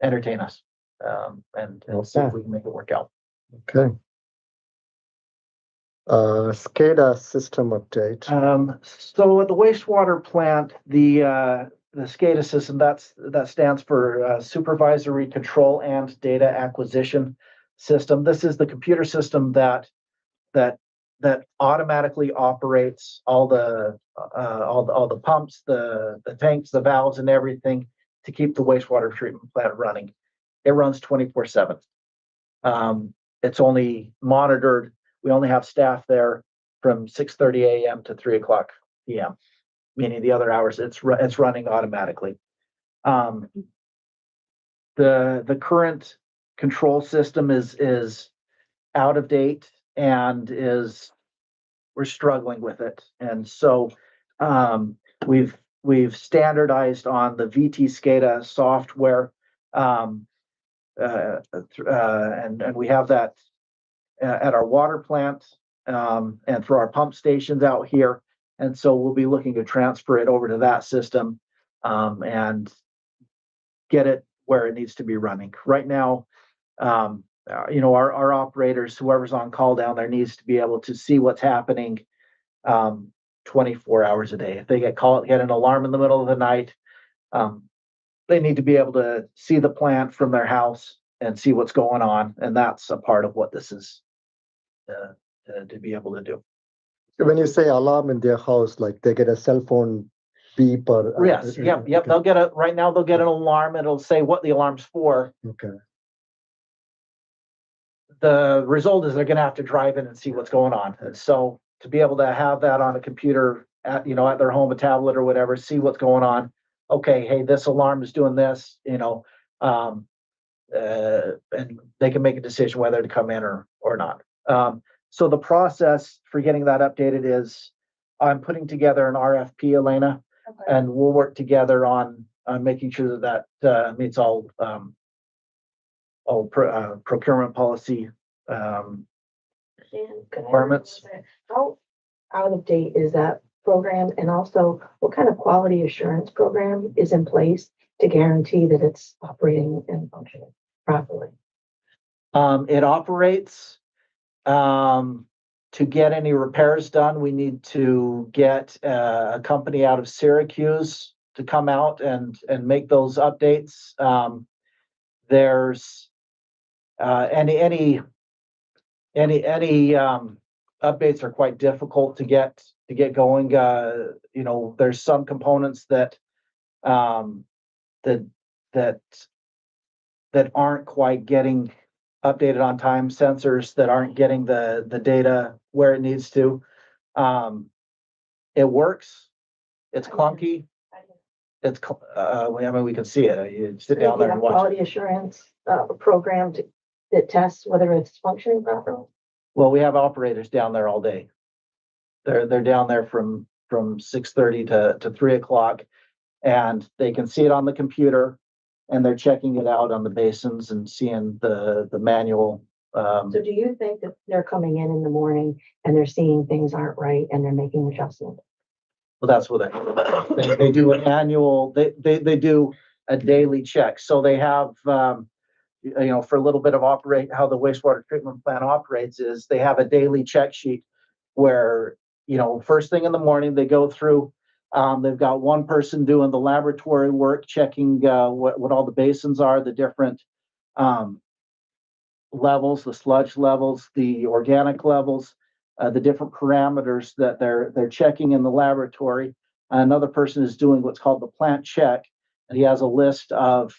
Speaker 2: entertain us. And see if we can make it work out.
Speaker 3: Okay. SCADA system update.
Speaker 2: So at the wastewater plant, the SCADA system, that stands for Supervisory Control and Data Acquisition System. This is the computer system that automatically operates all the pumps, the tanks, the valves, and everything to keep the wastewater treatment plant running. It runs 24/7. It's only monitored. We only have staff there from 6:30 a.m. to 3 o'clock p.m., meaning the other hours it's running automatically. The current control system is out of date and we're struggling with it. And so we've standardized on the VT SCADA software. And we have that at our water plant and for our pump stations out here. And so we'll be looking to transfer it over to that system and get it where it needs to be running. Right now, our operators, whoever's on call down there, needs to be able to see what's happening 24 hours a day. If they get an alarm in the middle of the night, they need to be able to see the plant from their house and see what's going on. And that's a part of what this is to be able to do.
Speaker 3: When you say alarm in their house, like they get a cell phone beep or?
Speaker 2: Yes, yep.
Speaker 3: Okay.
Speaker 2: Right now they'll get an alarm. It'll say what the alarm's for.
Speaker 3: Okay.
Speaker 2: The result is they're going to have to drive in and see what's going on. And so to be able to have that on a computer at their home, a tablet or whatever, see what's going on. Okay, hey, this alarm is doing this, and they can make a decision whether to come in or not. So the process for getting that updated is I'm putting together an RFP, Elena, and we'll work together on making sure that meets all procurement policy requirements.
Speaker 6: How out of date is that program? And also, what kind of quality assurance program is in place to guarantee that it's operating and functioning properly?
Speaker 2: It operates. To get any repairs done, we need to get a company out of Syracuse to come out and make those updates. There's any updates are quite difficult to get going. There's some components that aren't quite getting updated on time, sensors that aren't getting the data where it needs to. It works. It's clunky. It's we can see it. You sit down there and watch
Speaker 6: quality
Speaker 2: it.
Speaker 6: assurance program that tests whether it's functioning properly.
Speaker 2: Well, we have operators down there all day. They're down there from 6:30 to 3 o'clock, and they can see it on the computer, and they're checking it out on the basins and seeing the manual.
Speaker 6: So do you think that they're coming in the morning and they're seeing things aren't right and they're making adjustments?
Speaker 2: Well, that's what they do an annual. They do a daily check. So they have for a little bit of how the wastewater treatment plant operates is they have a daily check sheet where first thing in the morning they go through. They've got one person doing the laboratory work, checking what all the basins are, the different levels, the sludge levels, the organic levels, the different parameters that they're checking in the laboratory. Another person is doing what's called the plant check, and he has a list of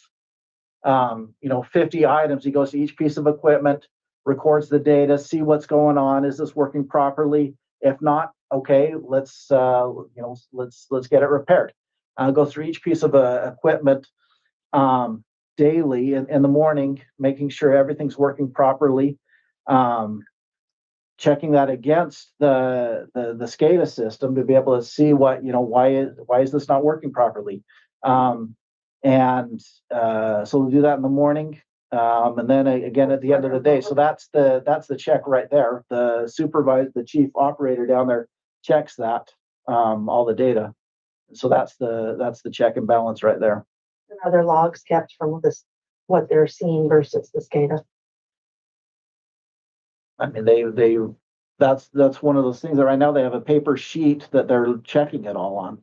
Speaker 2: 50 items. He goes to each piece of equipment, records the data, see what's going on. Is this working properly? If not, okay, let's get it repaired. Go through each piece of equipment daily in the morning, making sure everything's working properly. Checking that against the SCADA system to be able to see why is this not working properly. So we'll do that in the morning. And then again at the end of the day. So that's the check right there. The chief operator down there checks that, all the data. So that's the check and balance right there.
Speaker 6: And are there logs kept from this, what they're seeing versus the SCADA?
Speaker 2: I mean, that's one of those things that right now they have a paper sheet that they're checking it all on.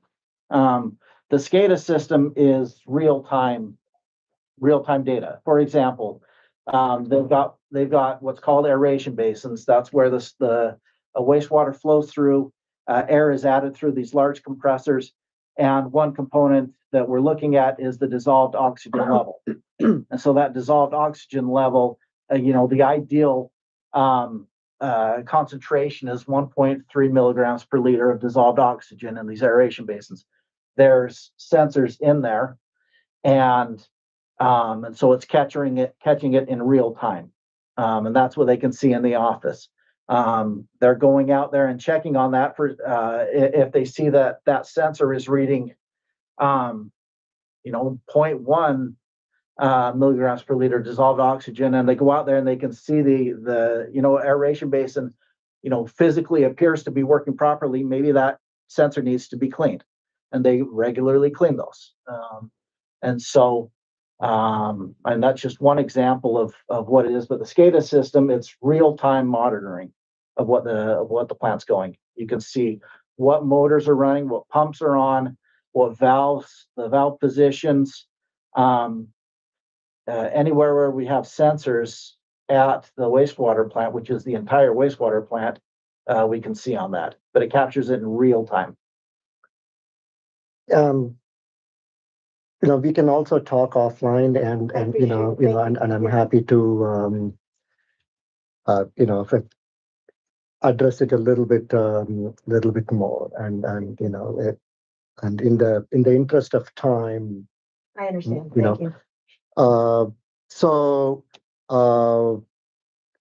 Speaker 2: The SCADA system is real-time data. For example, they've got what's called aeration basins. That's where the wastewater flows through. Air is added through these large compressors, and one component that we're looking at is the dissolved oxygen level. And so that dissolved oxygen level, the ideal concentration is 1.3 milligrams per liter of dissolved oxygen in these aeration basins. There's sensors in there, and so it's catching it in real time, and that's what they can see in the office. They're going out there and checking on that for if they see that sensor is reading 0.1 milligrams per liter dissolved oxygen, and they go out there and they can see the aeration basin physically appears to be working properly. Maybe that sensor needs to be cleaned, and they regularly clean those. And that's just one example of what it is. But the SCADA system, it's real-time monitoring of what the plant's going. You can see what motors are running, what pumps are on, what valves, the valve positions. Anywhere where we have sensors at the wastewater plant, which is the entire wastewater plant, we can see on that. But it captures it in real time.
Speaker 3: We can also talk offline, and I'm happy to address it a little bit more, and in the interest of time.
Speaker 6: I understand.
Speaker 3: Thank
Speaker 6: you.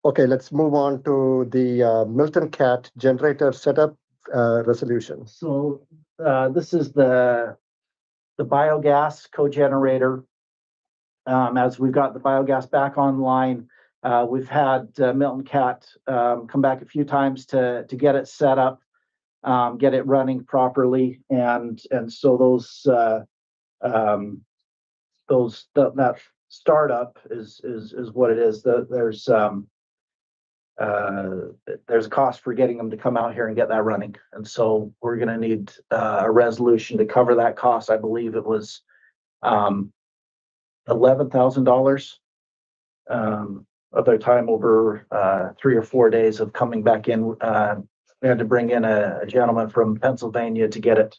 Speaker 3: Okay, let's move on to the Milton Cat generator setup resolution.
Speaker 2: So this is the biogas cogenerator. As we've got the biogas back online, we've had Milton Cat come back a few times to get it set up, get it running properly, and so that startup is what it is. There's a cost for getting them to come out here and get that running, and so we're going to need a resolution to cover that cost. I believe it was $11,000 of their time over 3 or 4 days of coming back in. We had to bring in a gentleman from Pennsylvania to get it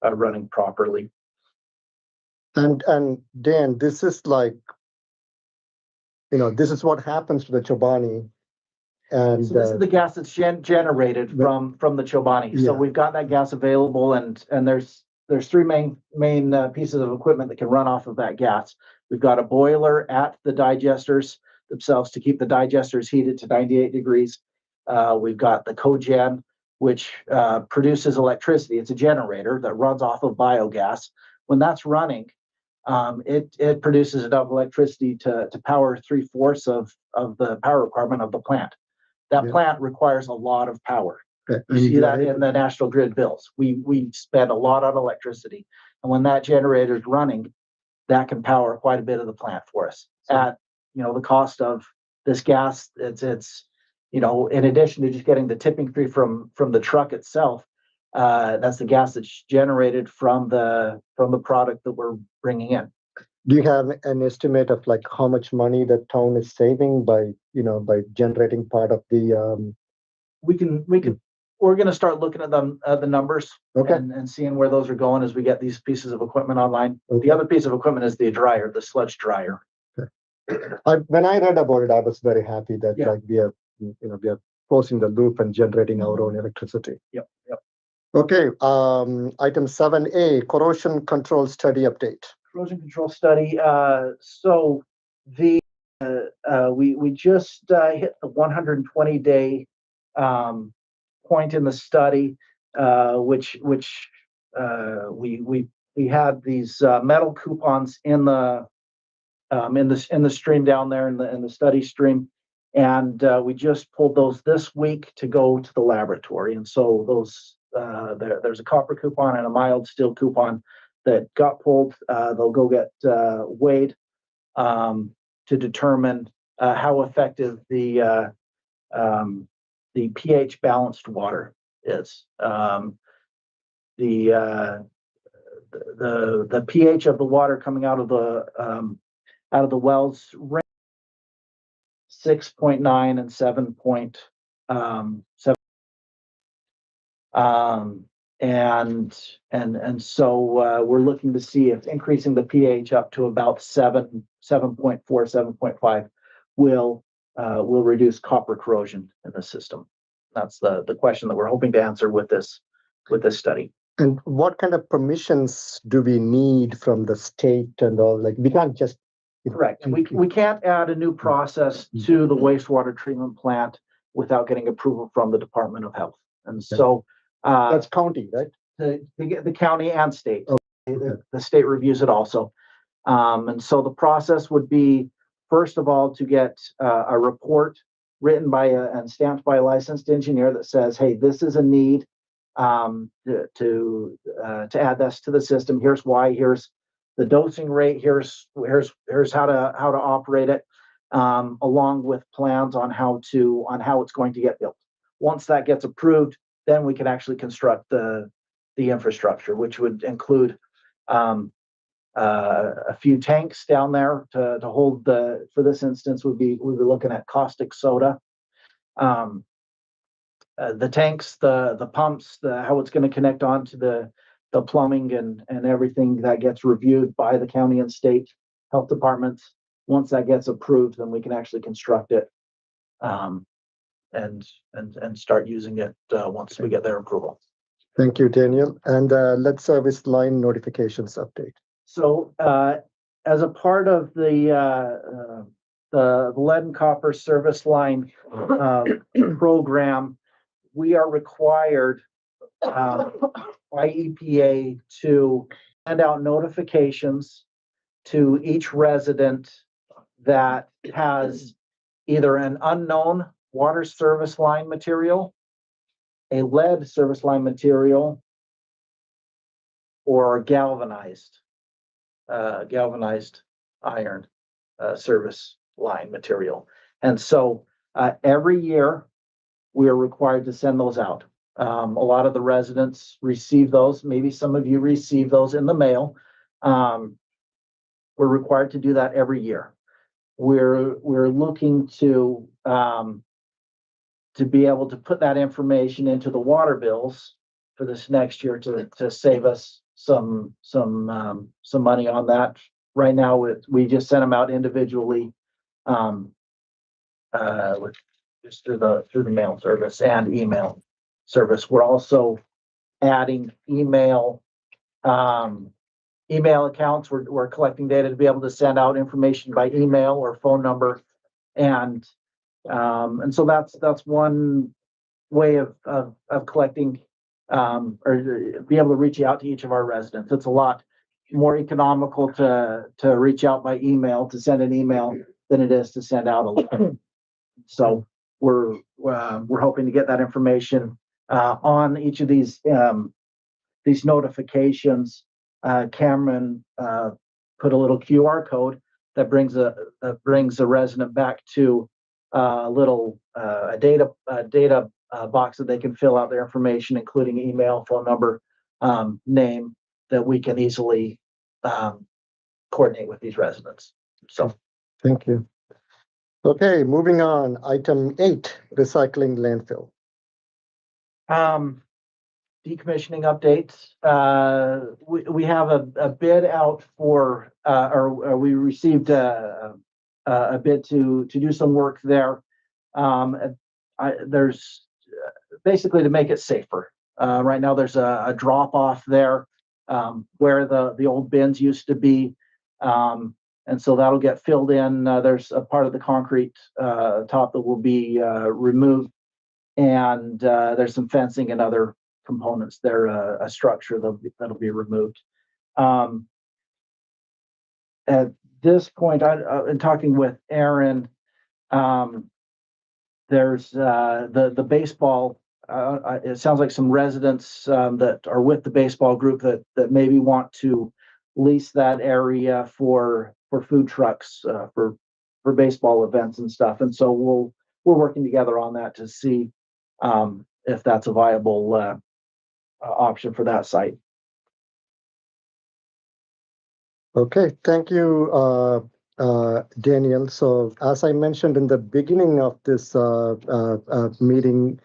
Speaker 2: running properly.
Speaker 3: And Dan, this is this is what happens to the Chobani. And
Speaker 2: so this is the gas that's generated from the Chobani.
Speaker 3: Yeah.
Speaker 2: So we've got that gas available, and there's 3 main pieces of equipment that can run off of that gas. We've got a boiler at the digesters themselves to keep the digesters heated to 98 degrees. We've got the cogen, which produces electricity. It's a generator that runs off of biogas. When that's running, it produces enough electricity to power 3/4 of the power requirement of the plant. That plant requires a lot of power. You see that in the National Grid bills. We spend a lot on electricity, and when that generator is running, that can power quite a bit of the plant for us. At the cost of this gas, it's in addition to just getting the tipping fee from the truck itself, that's the gas that's generated from the product that we're bringing in.
Speaker 3: Do you have an estimate of how much money the town is saving by generating part of the?
Speaker 2: We can we're gonna start looking at them, the numbers.
Speaker 3: Okay.
Speaker 2: And seeing where those are going as we get these pieces of equipment online. The other piece of equipment is the dryer, the sludge dryer.
Speaker 3: When I read about it, I was very happy that
Speaker 2: Yeah.
Speaker 3: like we are closing the loop and generating our own electricity.
Speaker 2: Yep.
Speaker 3: Okay, item 7A, corrosion control study update.
Speaker 2: Corrosion control study, so the, we just, hit the 120-day, point in the study, which, we had these, metal coupons in the, in the stream down there in the study stream. And, we just pulled those this week to go to the laboratory. And so those, there's a copper coupon and a mild steel coupon that got pulled. They'll go get, weighed, to determine, how effective the pH balanced water is. The pH of the water coming out of the wells range 6.9 and 7.7. And so we're looking to see if increasing the pH up to about 7.4, 7.5 will reduce copper corrosion in the system. That's the question that we're hoping to answer with this study.
Speaker 3: And what kind of permissions do we need from the state and all? Like, we can't just.
Speaker 2: Correct. We can't add a new process to the wastewater treatment plant without getting approval from the Department of Health. And so
Speaker 3: That's county, right?
Speaker 2: the county and state.
Speaker 3: Okay.
Speaker 2: The state reviews it also. And so the process would be, first of all, to get a report written by and stamped by a licensed engineer that says, hey, this is a need to add this to the system. Here's why. Here's the dosing rate. Here's how to operate it, along with plans on how it's going to get built. Once that gets approved, then we can actually construct the infrastructure, which would include a few tanks down there to hold for this instance, we'd be looking at caustic soda. The tanks, the pumps, how it's going to connect onto the plumbing and everything that gets reviewed by the county and state health departments. Once that gets approved, then we can actually construct it, and start using it once we get their approval.
Speaker 3: Thank you, Daniel. And lead service line notifications update.
Speaker 2: So, as a part of the lead and copper service line program, we are required by EPA to send out notifications to each resident that has either an unknown water service line material, a lead service line material, or galvanized iron service line material. And so every year we are required to send those out. A lot of the residents receive those. Maybe some of you receive those in the mail. We're required to do that every year. We're looking to be able to put that information into the water bills for this next year to save us some money on that. Right now, we just sent them out individually, with just through the mail service and email service. We're also adding email accounts. We're collecting data to be able to send out information by email or phone number, and so that's one way of collecting, or be able to reach out to each of our residents. It's a lot more economical to reach out by email, to send an email, than it is to send out a letter. So we're hoping to get that information on each of these notifications. Cameron put a little QR code that brings a resident back to a data box that they can fill out their information, including email, phone number, name, that we can easily coordinate with these residents. So
Speaker 3: Thank you. Okay, moving on. Item 8, recycling landfill.
Speaker 2: Decommissioning updates. We have a bid out for, or we received a bid to do some work there. There's basically to make it safer. Right now there's a drop off there, where the old bins used to be. And so that'll get filled in. There's a part of the concrete, top that will be, removed. And, there's some fencing and other components there, a structure that'll be removed. At this point, in talking with Aaron, there's the baseball. It sounds like some residents that are with the baseball group that maybe want to lease that area for food trucks, for baseball events and stuff. And so we're working together on that to see if that's a viable option for that site.
Speaker 3: Okay, thank you, Daniel. So as I mentioned in the beginning of this meeting,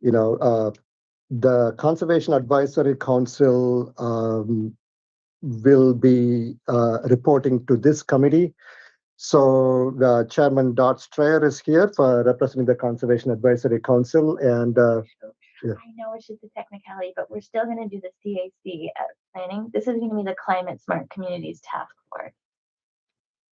Speaker 3: the Conservation Advisory Council will be reporting to this committee. So Chairman Dot Strayer is here for representing the Conservation Advisory Council, and
Speaker 5: I know it's just a technicality, but we're still gonna do the CAC at planning. This is gonna be the Climate Smart Communities Task Force.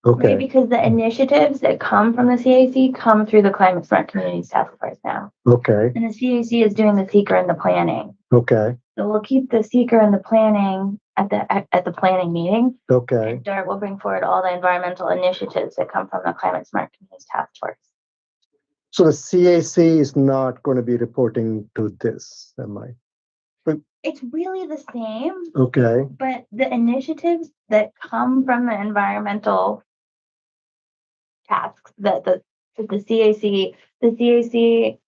Speaker 5: Right,
Speaker 3: okay,
Speaker 5: because the initiatives that come from the CAC come through the Climate Smart Communities Task Force now.
Speaker 3: okay,
Speaker 5: And the CAC is doing the seeker and the planning.
Speaker 3: okay,
Speaker 5: So we'll keep the seeker and the planning at the planning meeting.
Speaker 3: okay.
Speaker 5: And DART will bring forward all the environmental initiatives that come from the Climate Smart Communities Task Force.
Speaker 3: So the CAC is not going to be reporting to this, am I?
Speaker 5: It's really the same,
Speaker 3: Okay,
Speaker 5: but the initiatives that come from the environmental tasks that the CAC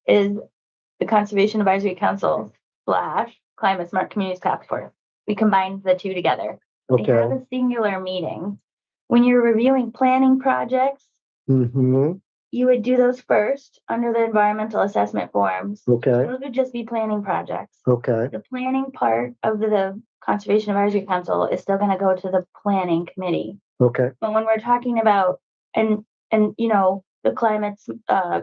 Speaker 5: is the Conservation Advisory Council / Climate Smart Communities Task Force. We combined the two together. They have
Speaker 3: okay.
Speaker 5: a singular meeting. When you're reviewing planning projects,
Speaker 3: Mm-hmm.
Speaker 5: you would do those first under the environmental assessment forms.
Speaker 3: Okay,
Speaker 5: Those would just be planning projects.
Speaker 3: okay,
Speaker 5: The planning part of the Conservation Advisory Council is still gonna go to the planning committee.
Speaker 3: okay,
Speaker 5: But when we're talking about, and the climate's,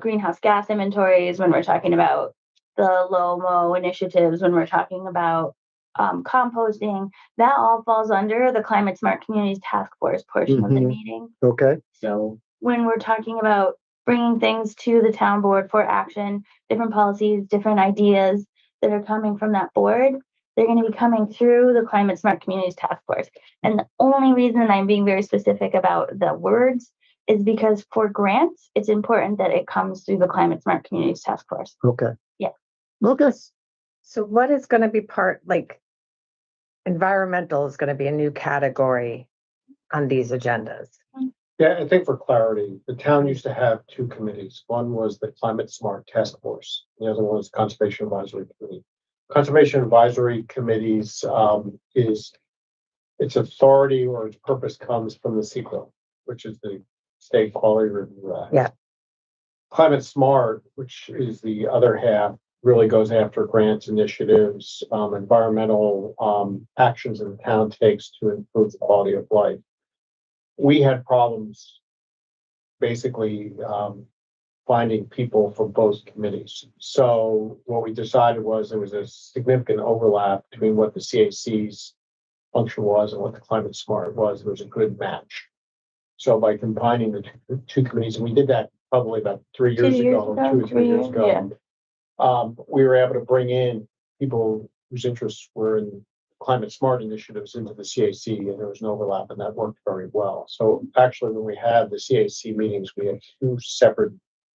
Speaker 5: greenhouse gas inventories, when we're talking about the low-mo initiatives, when we're talking about, composting, that all falls under the Climate Smart Communities Task Force portion of the
Speaker 3: Mhm.
Speaker 5: meeting.
Speaker 3: okay,
Speaker 5: So when we're talking about bringing things to the town board for action, different policies, different ideas that are coming from that board, they're going to be coming through the Climate Smart Communities Task Force. And the only reason I'm being very specific about the words is because for grants, it's important that it comes through the Climate Smart Communities Task Force.
Speaker 3: okay.
Speaker 5: Yeah.
Speaker 3: Okay,
Speaker 10: So what is gonna be environmental is gonna be a new category on these agendas?
Speaker 9: Yeah, I think for clarity, the town used to have two committees. One was the Climate Smart Task Force. The other one was Conservation Advisory Committee. Conservation Advisory Committees is its authority or its purpose comes from the CEQA, which is the State Quality Review Act.
Speaker 10: Yeah.
Speaker 9: Climate Smart, which is the other half, really goes after grants, initiatives, environmental actions that the town takes to improve the quality of life. We had problems basically finding people for both committees. So what we decided was there was a significant overlap between what the CAC's function was and what the Climate Smart was. There was a good match. So by combining the two committees, and we did that probably about 3 years ago, 2 or 3 years ago, we were able to bring in people whose interests were in climate smart initiatives into the CAC, and there was no overlap, and that worked very well. So actually, when we have the CAC meetings, we have two separate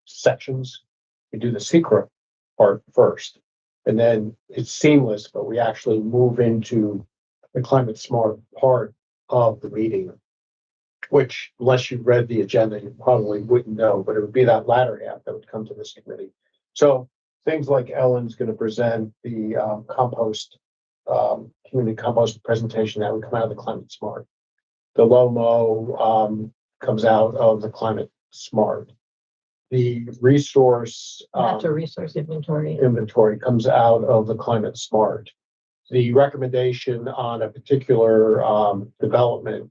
Speaker 9: sections. We do the secret part first, and then it's seamless, but we actually move into the climate smart part of the meeting, which unless you read the agenda, you probably wouldn't know, but it would be that latter half that would come to this committee. So things like Ellen's going to present the community compost presentation that would come out of the climate smart. The low-mo comes out of the climate smart. The resource
Speaker 6: Natural resource inventory.
Speaker 9: inventory comes out of the Climate Smart. The recommendation on a particular development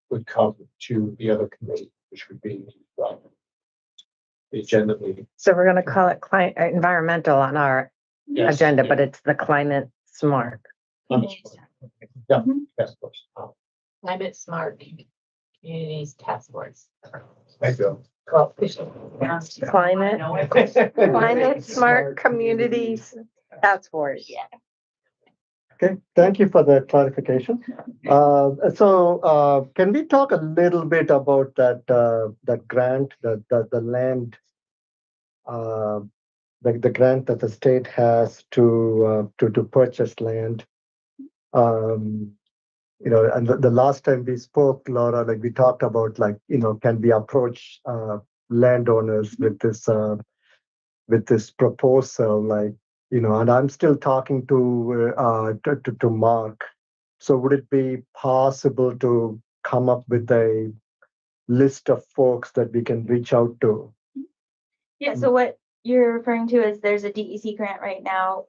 Speaker 9: would come to the other committee, which would be the agenda meeting.
Speaker 10: So we're gonna call it environmental on our
Speaker 9: Yes,
Speaker 10: agenda, but
Speaker 9: yeah.
Speaker 10: it's the climate smart.
Speaker 9: Yeah, yes, of course.
Speaker 6: Climate smart communities task force.
Speaker 9: Thank you.
Speaker 10: Climate smart communities task force.
Speaker 5: Yeah.
Speaker 3: Okay, thank you for the clarification. Can we talk a little bit about that grant, the land, the grant that the state has to purchase land? And the last time we spoke, Laura, like we talked about, like, can we approach landowners with this proposal, like, and I'm still talking to Mark. So would it be possible to come up with a list of folks that we can reach out to?
Speaker 5: Yeah, so what you're referring to is there's a DEC grant right now.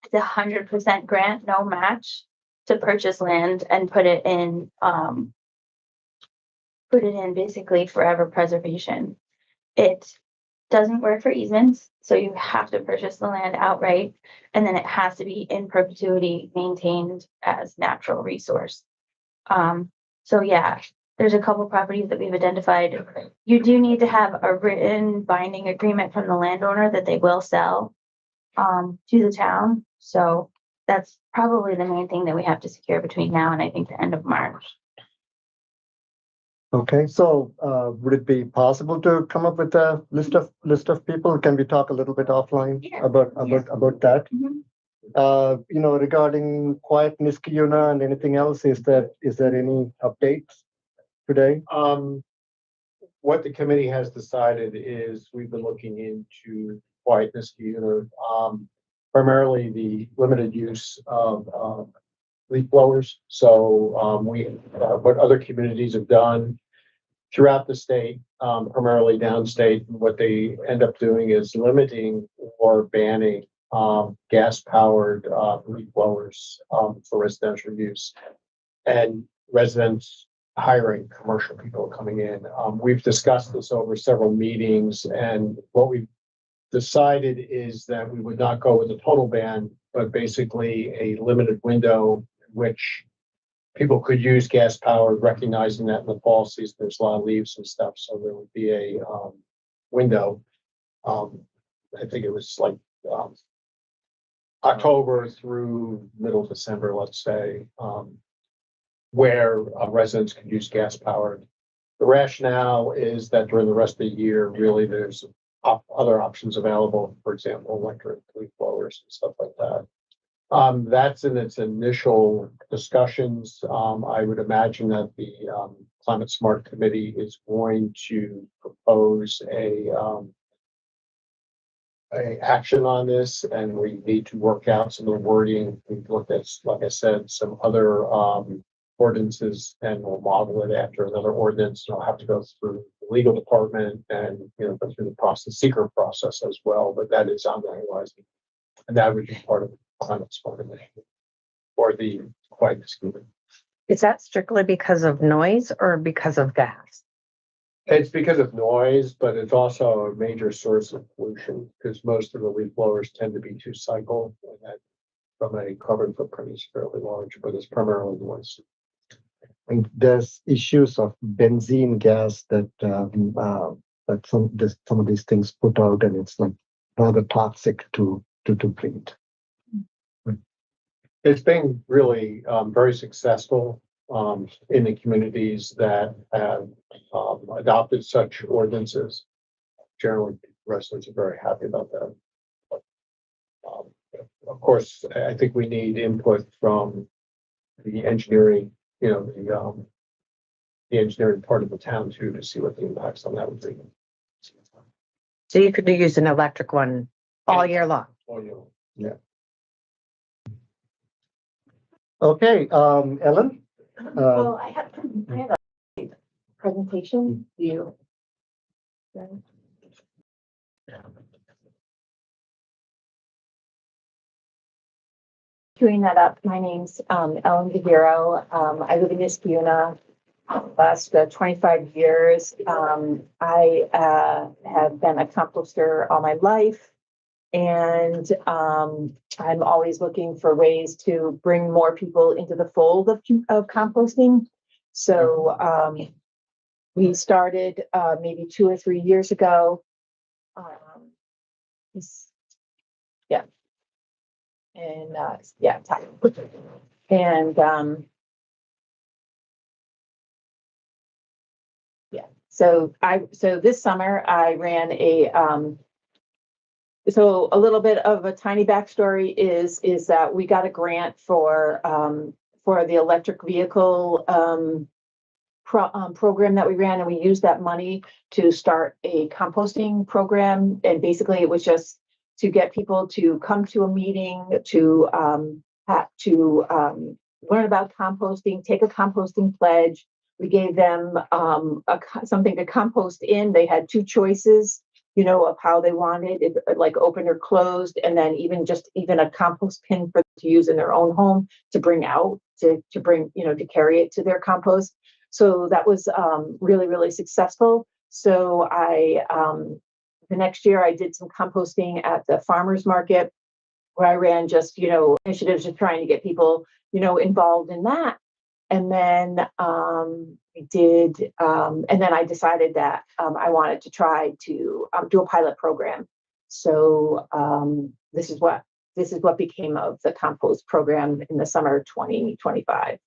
Speaker 5: It's 100% grant, no match, to purchase land and put it in basically forever preservation. It doesn't work for easements, so you have to purchase the land outright, and then it has to be in perpetuity maintained as natural resource. So yeah, there's a couple properties that we've identified. You do need to have a written binding agreement from the landowner that they will sell to the town. So that's probably the main thing that we have to secure between now and I think the end of March.
Speaker 3: Okay, so would it be possible to come up with a list of people? Can we talk a little bit offline
Speaker 5: Yeah.
Speaker 3: about that?
Speaker 5: Mhm.
Speaker 3: Regarding Quiet Niskayuna and anything else, is there any updates today?
Speaker 9: What the committee has decided is we've been looking into Quiet Niskayuna, primarily the limited use of leaf blowers. So what other communities have done throughout the state, primarily downstate, what they end up doing is limiting or banning gas-powered leaf blowers for residential use, and residents hiring commercial people coming in. We've discussed this over several meetings, and what we've decided is that we would not go with a total ban, but basically a limited window in which people could use gas powered, recognizing that in the fall season there's a lot of leaves and stuff, so there would be a window. I think it was like October through middle December, let's say, where residents could use gas powered. The rationale is that during the rest of the year, really, there's other options available, for example, electric leaf blowers and stuff like that. That's in its initial discussions. I would imagine that the Climate Smart Committee is going to propose a action on this, and we need to work out some of the wording. We've looked at, like I said, some other ordinances, and we'll model it after another ordinance. And I'll have to go through the legal department and go through the process, secret process as well. But that is on the horizon, and that would be part of the Climate Smart Initiative or the Quiet Niskayuna.
Speaker 10: Is that strictly because of noise or because of gas?
Speaker 9: It's because of noise, but it's also a major source of pollution because most of the leaf blowers tend to be two-cycle, and that from a carbon footprint is fairly large, but it's primarily noise.
Speaker 3: And there's issues of benzene gas that some of these things put out, and it's like rather toxic to breathe.
Speaker 9: It's been really very successful in the communities that have adopted such ordinances. Generally, residents are very happy about that. Of course, I think we need input from the engineering, the engineering part of the town too, to see what the impacts on that would be.
Speaker 10: So you could use an electric one all year long.
Speaker 3: Yeah. Okay, Ellen?
Speaker 4: Well, I have a presentation view.
Speaker 12: Queuing that up, my name's Ellen DeViro. I live in Niskuna. Last 25 years. I have been a composter all my life, and I'm always looking for ways to bring more people into the fold of composting. So we started maybe 2 or 3 years ago. Yeah. And yeah, and yeah. So this summer I ran so a little bit of a tiny backstory is that we got a grant for the electric vehicle program that we ran, and we used that money to start a composting program. And basically it was just to get people to come to a meeting to learn about composting, take a composting pledge. We gave them something to compost in. They had 2 choices, you know, of how they wanted it, like open or closed, and then even a compost bin for to use in their own home to bring out to bring, you know, to carry it to their compost. So that was really, really successful. So the next year I did some composting at the farmers market, where I ran just, you know, initiatives of trying to get people, you know, involved in that. And then and then I decided that I wanted to try to do a pilot program. So this is what became of the compost program in the summer of 2025.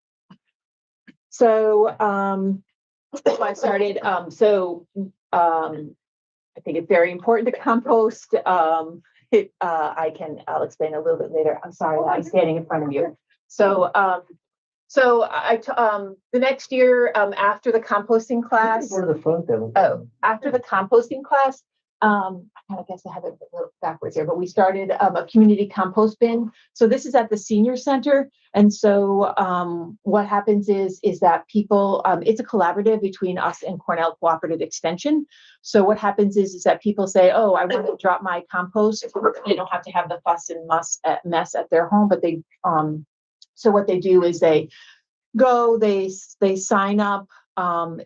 Speaker 12: So I started. I think it's very important to compost. I'll explain a little bit later. I'm sorry, I'm standing in front of you. So the next year, after the composting class. After the composting class, I guess I have it a little backwards here, but we started a community compost bin. So this is at the senior center. And so what happens is that people, it's a collaborative between us and Cornell Cooperative Extension. So what happens is that people say, oh, I want to drop my compost. They don't have to have the fuss and mess at their home, but they, so what they do is they go, they sign up.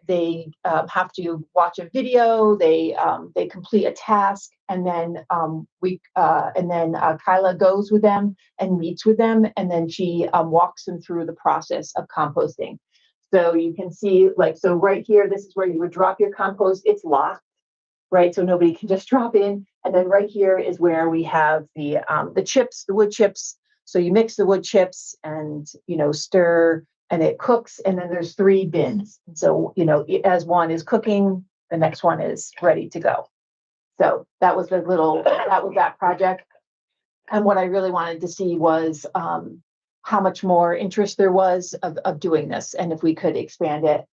Speaker 12: They have to watch a video. They complete a task, and then Kyla goes with them and meets with them, and then she walks them through the process of composting. So you can see, like, so right here, this is where you would drop your compost. It's locked, right? So nobody can just drop in. And then right here is where we have the chips, the wood chips. So you mix the wood chips and, you know, stir, and it cooks. And then there's 3 bins. So, you know, as one is cooking, the next one is ready to go. So that was that project. And what I really wanted to see was how much more interest there was of doing this, and if we could expand it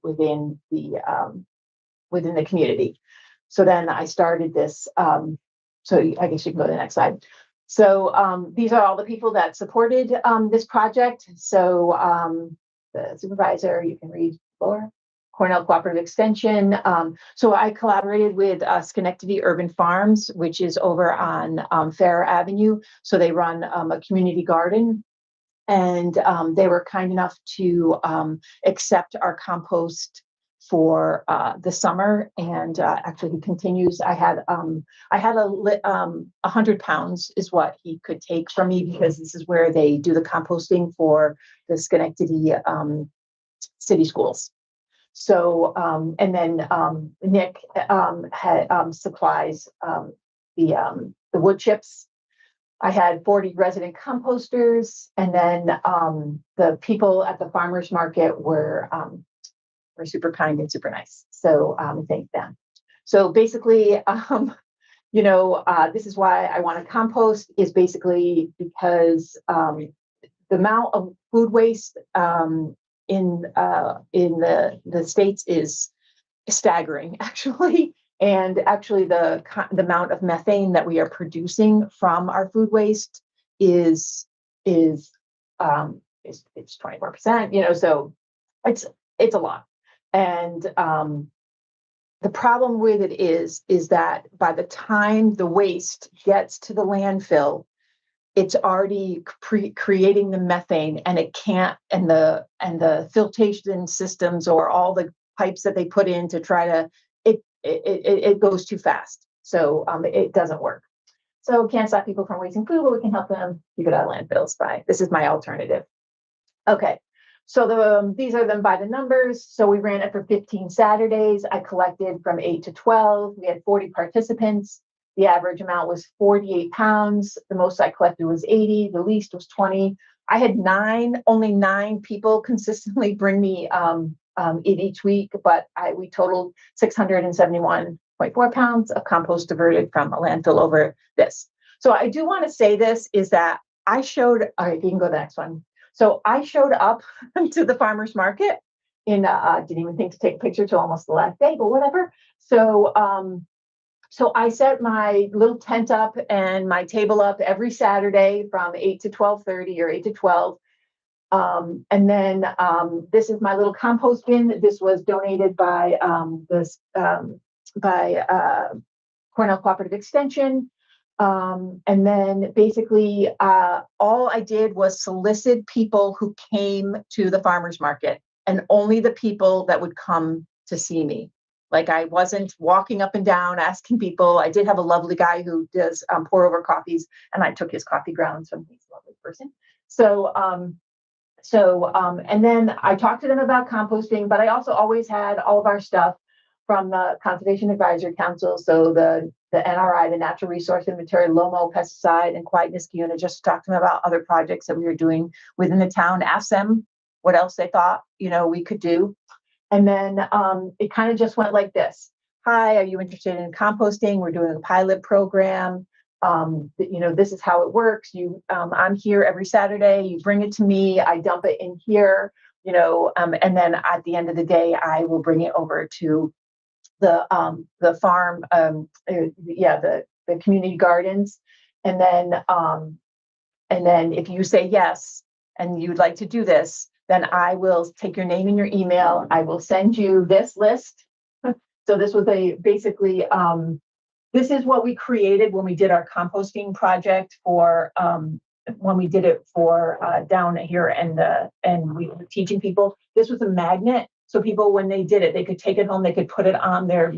Speaker 12: within the community. So then I started this. So I guess you can go to the next slide. So these are all the people that supported this project. So the supervisor, you can read Laura, Cornell Cooperative Extension. So I collaborated with Schenectady Urban Farms, which is over on Fair Avenue. So they run a community garden, and they were kind enough to accept our compost for the summer. And actually he continues. I had 100 pounds is what he could take from me, because this is where they do the composting for the Schenectady city schools. So and then Nick supplies the wood chips. I had 40 resident composters, and then the people at the farmers market were super kind and super nice. So thank them. So basically, you know, this is why I want to compost, is basically because the amount of food waste in the States is staggering, actually. And actually the amount of methane that we are producing from our food waste is it's 24%, you know, so it's a lot. And the problem with it is that by the time the waste gets to the landfill, it's already creating the methane, and it can't, and the filtration systems or all the pipes that they put in to try to, it goes too fast. So it doesn't work. So can't stop people from wasting food, but we can help them keep it out of landfills by, this is my alternative. Okay. So these are them by the numbers. So we ran it for 15 Saturdays. I collected from 8 to 12. We had 40 participants. The average amount was 48 pounds. The most I collected was 80. The least was 20. I had only nine people consistently bring me in each week, but we totaled 671.4 pounds of compost diverted from a landfill over this. So I do want to say this is that all right, you can go to the next one. So I showed up to the farmer's market didn't even think to take a picture till almost the last day, but whatever. So I set my little tent up and my table up every Saturday from 8 to 12:30 or 8 to 12. And then this is my little compost bin. This was donated by Cornell Cooperative Extension. And then basically all I did was solicit people who came to the farmer's market, and only the people that would come to see me. Like I wasn't walking up and down asking people. I did have a lovely guy who does pour over coffees, and I took his coffee grounds from his lovely person. And then I talked to them about composting, but I also always had all of our stuff from the Conservation Advisory Council. So the NRI, the Natural Resource Inventory, LOMO, pesticide, and Quiet Niskayuna, just talked to them about other projects that we were doing within the town, asked them what else they thought, we could do. And then it kind of just went like this. Hi, are you interested in composting? We're doing a pilot program. This is how it works. I'm here every Saturday. You bring it to me. I dump it in here, and then at the end of the day, I will bring it over to the farm, the community gardens. And then if you say yes, and you'd like to do this, then I will take your name and your email. I will send you this list. So this was this is what we created when we did our composting project when we did it for down here and we were teaching people. This was a magnet. So people, when they did it, they could take it home, they could put it on their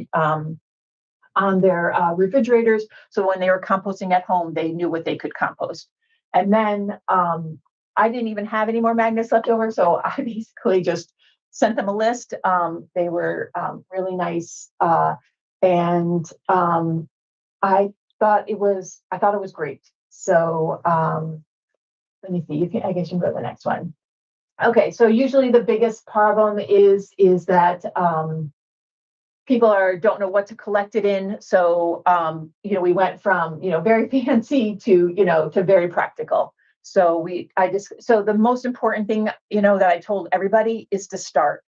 Speaker 12: refrigerators. So when they were composting at home, they knew what they could compost. And then I didn't even have any more magnets left over. So I basically just sent them a list. They were really nice. And I thought it was great. So let me see, I guess you can go to the next one. Okay, so usually the biggest problem is that people don't know what to collect it in. So we went from very fancy to very practical. So the most important thing that I told everybody is to start.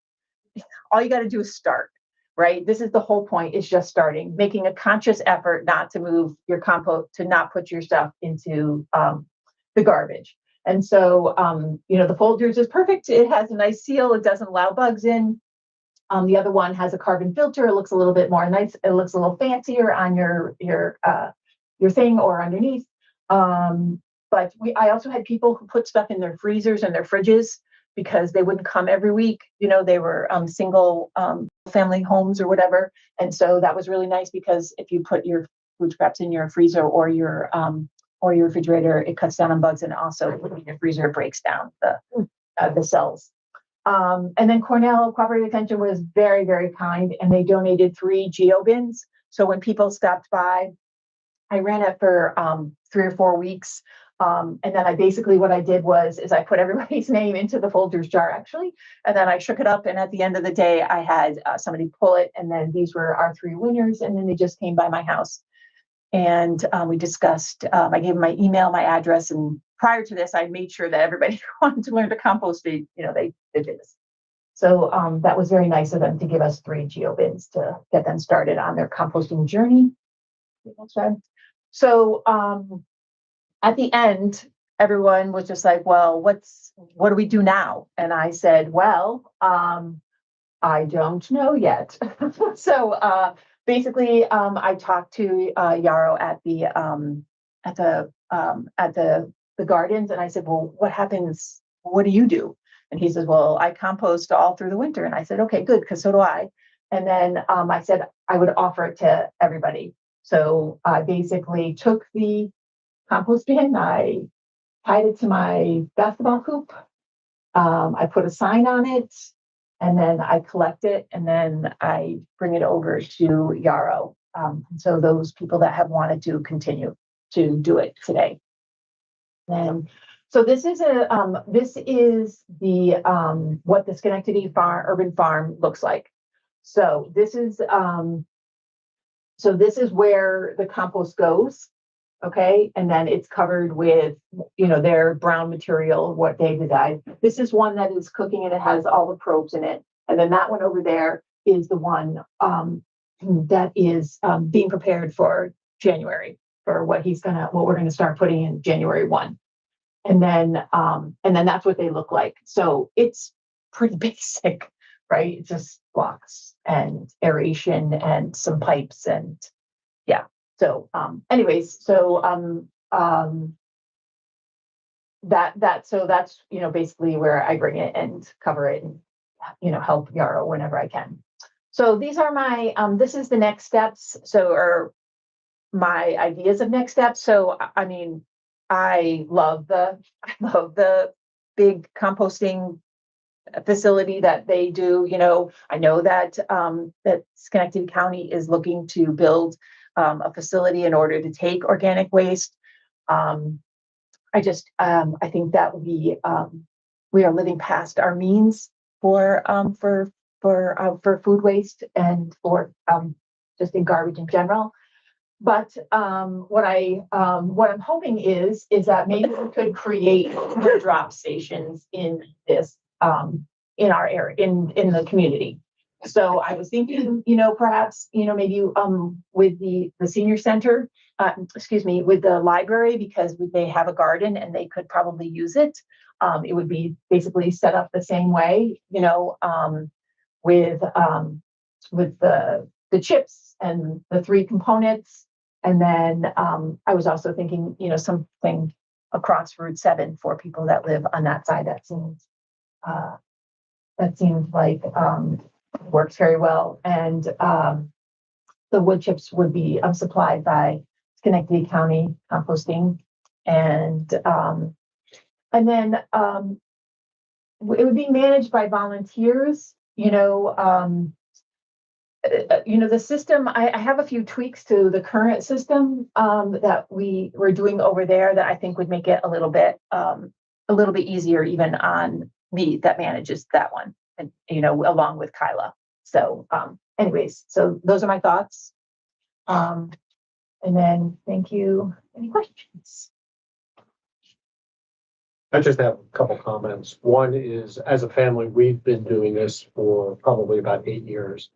Speaker 12: All you got to do is start. Right? This is the whole point, is just starting, making a conscious effort not to move your compost, to not put your stuff into the garbage. And so, the Folgers is perfect. It has a nice seal. It doesn't allow bugs in. The other one has a carbon filter. It looks a little bit more nice. It looks a little fancier on your thing or underneath. But I also had people who put stuff in their freezers and their fridges because they wouldn't come every week. They were single family homes or whatever. And so that was really nice, because if you put your food scraps in your freezer or your refrigerator, it cuts down on bugs, and also in your freezer, it breaks down the cells. And then Cornell Cooperative Extension was very, very kind, and they donated 3 geo bins. So when people stopped by, I ran it for 3 or 4 weeks. And then what I did was I put everybody's name into the Folgers jar, actually, and then I shook it up. And at the end of the day, I had somebody pull it, and then these were our 3 winners. And then they just came by my house, and we discussed. I gave them my email, my address, and prior to this, I made sure that everybody who wanted to learn to compost, they did this. So that was very nice of them to give us 3 geo bins to get them started on their composting journey. So at the end, everyone was just like, well, what do we do now? And I said, well, I don't know yet. So, basically, I talked to, Yarrow at the gardens, and I said, well, what happens? What do you do? And he says, well, I compost all through the winter. And I said, okay, good, because so do I. And then, I said I would offer it to everybody. So I basically took the compost bin, I tied it to my basketball hoop. I put a sign on it, and then I collect it, and then I bring it over to Yarrow. So those people that have wanted to continue to do it today. And so this is the what the Schenectady urban farm looks like. So this is where the compost goes. Okay, and then it's covered with, their brown material, what they designed. This is one that is cooking, and it has all the probes in it. And then that one over there is the one that is being prepared for January, for what we're gonna start putting in January 1. And then that's what they look like. So it's pretty basic, right? It's just blocks and aeration and some pipes, and yeah. So, anyways, so, that's, basically where I bring it and cover it and, help Yarrow whenever I can. So these are my, this is the next steps. So, or my ideas of next steps. So, I mean, I love the big composting facility that they do. I know that, that Schenectady County is looking to build a facility in order to take organic waste. I think that we are living past our means for food waste and for just in garbage in general. But what I'm hoping is that maybe we could create drop stations in this in our area, in the community. So I was thinking, perhaps, maybe with the senior center, with the library, because they have a garden and they could probably use it. It would be basically set up the same way, with the chips and the 3 components. And then I was also thinking, something across Route 7 for people that live on that side. That seems like works very well. And the wood chips would be supplied by Schenectady County Composting. And then it would be managed by volunteers. The system, I have a few tweaks to the current system that we were doing over there that I think would make it a little bit easier even on me that manages that one, and along with Kyla. So anyways, so those are my thoughts. And then thank you. Any questions?
Speaker 9: I just have a couple comments. One is, as a family, we've been doing this for probably about 8 years.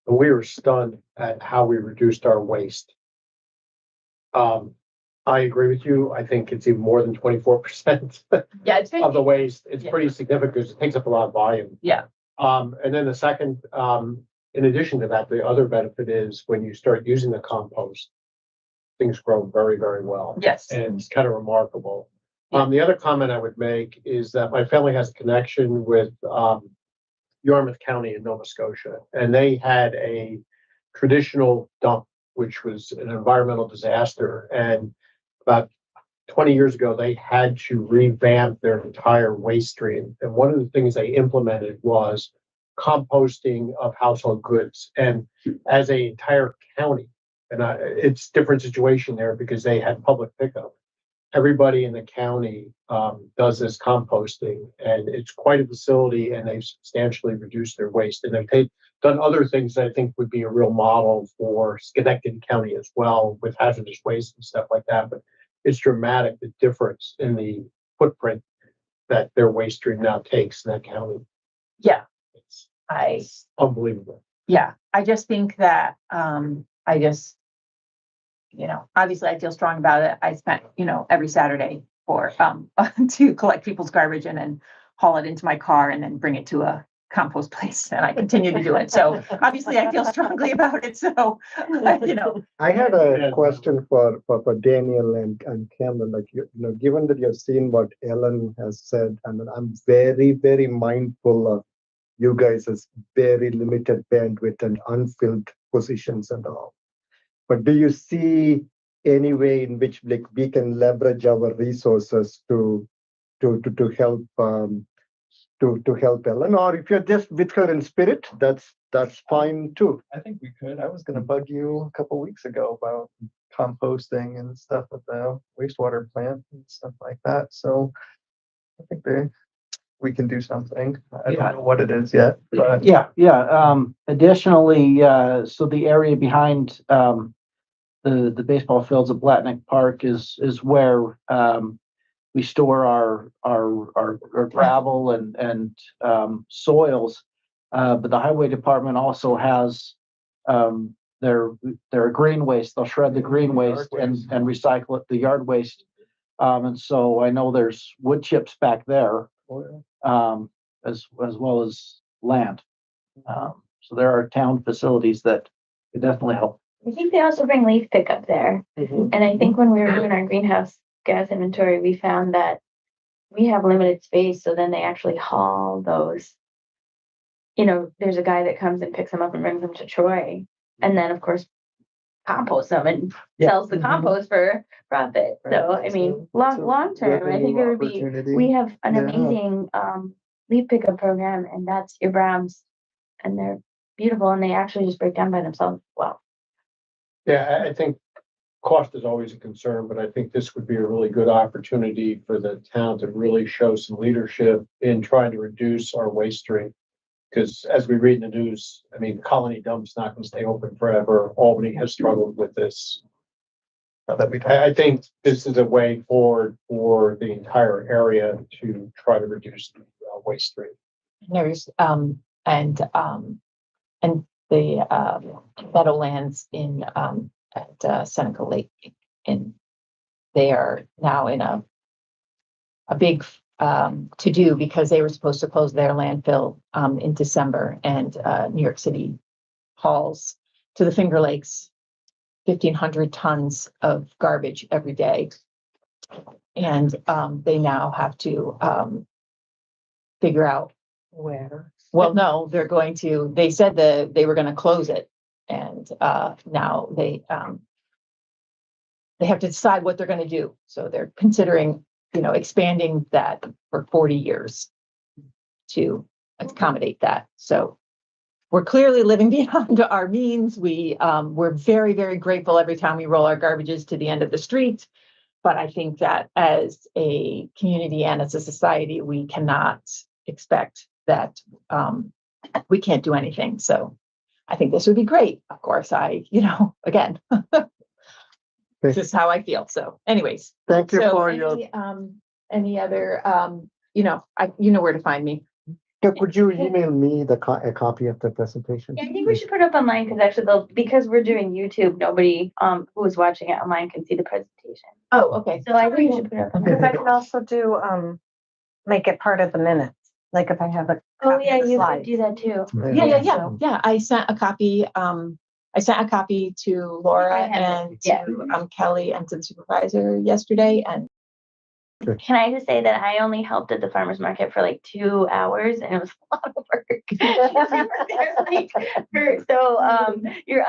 Speaker 9: And we were stunned at how we reduced our waste. I agree with you. I think it's even more than 24%
Speaker 12: Yeah, it's
Speaker 9: of the waste. It's
Speaker 12: Yeah.
Speaker 9: pretty significant because it takes up a lot of volume.
Speaker 12: Yeah.
Speaker 9: And then the second, in addition to that, the other benefit is when you start using the compost, things grow very, very well.
Speaker 12: Yes.
Speaker 9: And it's kind of remarkable. The other comment I would make is that my family has a connection with Yarmouth County in Nova Scotia, and they had a traditional dump, which was an environmental disaster. And about 20 years ago, they had to revamp their entire waste stream. And one of the things they implemented was composting of household goods. And as an entire county, and it's a different situation there because they had public pickup. Everybody in the county does this composting, and it's quite a facility, and they've substantially reduced their waste. And they've done other things that I think would be a real model for Schenectady County as well, with hazardous waste and stuff like that. But it's dramatic, the difference in the footprint that their waste stream now takes in that county.
Speaker 12: Yeah.
Speaker 9: It's unbelievable.
Speaker 12: Yeah, I just think that obviously I feel strong about it. I spent, every Saturday for to collect people's garbage and then haul it into my car and then bring it to a compost place and I continue to do it. So obviously I feel strongly about it. So, you know,
Speaker 3: I had a question for Daniel and Cameron, like, given that you've seen what Ellen has said, and I'm very, very mindful of you guys as very limited bandwidth and unfilled positions and all. But do you see any way in which like we can leverage our resources to help to help Ellen, or if you're just with her in spirit, that's fine too.
Speaker 7: I think we could. I was gonna bug you a couple weeks ago about composting and stuff at the wastewater plant and stuff like that. So I think we can do something. I don't know what it is yet, but
Speaker 13: Additionally, so the area behind the baseball fields at Blatnick Park is where we store our gravel and soils. But the highway department also has their green waste. They'll shred the green waste and recycle it, the yard waste. And so I know there's wood chips back there, as well as land. So there are town facilities that could definitely help.
Speaker 5: I think they also bring leaf pickup there. And I think when we were doing our greenhouse gas inventory, we found that we have limited space. So then they actually haul those. You know, there's a guy that comes and picks them up and brings them to Troy. And then, of course, composts them and sells the compost for profit. So, I mean, long term, I think it would be, we have an amazing leaf pickup program, and that's your Browns. And they're beautiful, and they actually just break down by themselves well.
Speaker 9: Yeah, I think cost is always a concern, but I think this would be a really good opportunity for the town to really show some leadership in trying to reduce our waste stream. Because as we read in the news, I mean, Colony Dump's not going to stay open forever. Albany has struggled with this. I think this is a way forward for the entire area to try to reduce the waste stream.
Speaker 12: there's, and the Meadowlands in, at Seneca Lake, and they are now in a big to do because they were supposed to close their landfill in December, and New York City hauls to the Finger Lakes 1,500 tons of garbage every day. And they now have to figure out
Speaker 6: Where?
Speaker 12: well, no, they're going to, they said that they were going to close it. And now they have to decide what they're going to do. So they're considering, expanding that for 40 years to accommodate that. So we're clearly living beyond our means. We're very, very grateful every time we roll our garbages to the end of the street. But I think that as a community and as a society, we cannot expect that we can't do anything. So I think this would be great. Of course, again, this is how I feel. So anyways.
Speaker 3: Thank you
Speaker 12: So
Speaker 3: for
Speaker 12: any other, you know where to find me.
Speaker 3: Could you email me a copy of the presentation?
Speaker 5: Yeah, I think we should put it up online because actually because we're doing YouTube, nobody who is watching it online can see the presentation.
Speaker 12: Oh, okay.
Speaker 5: So I think we should put it up
Speaker 10: Because I
Speaker 5: online.
Speaker 10: can also do, make it part of the minutes, like if I have a.
Speaker 5: Oh,
Speaker 10: copy
Speaker 5: yeah,
Speaker 10: of the
Speaker 5: you could
Speaker 10: slides.
Speaker 5: do that too.
Speaker 12: Yeah. I sent a copy. I sent a copy to Laura
Speaker 5: I have
Speaker 12: and
Speaker 5: it, yeah.
Speaker 12: to Kelly and to the supervisor yesterday. And
Speaker 5: Can I just say that I only helped at the farmer's market for like 2 hours and it was a lot of work. So you're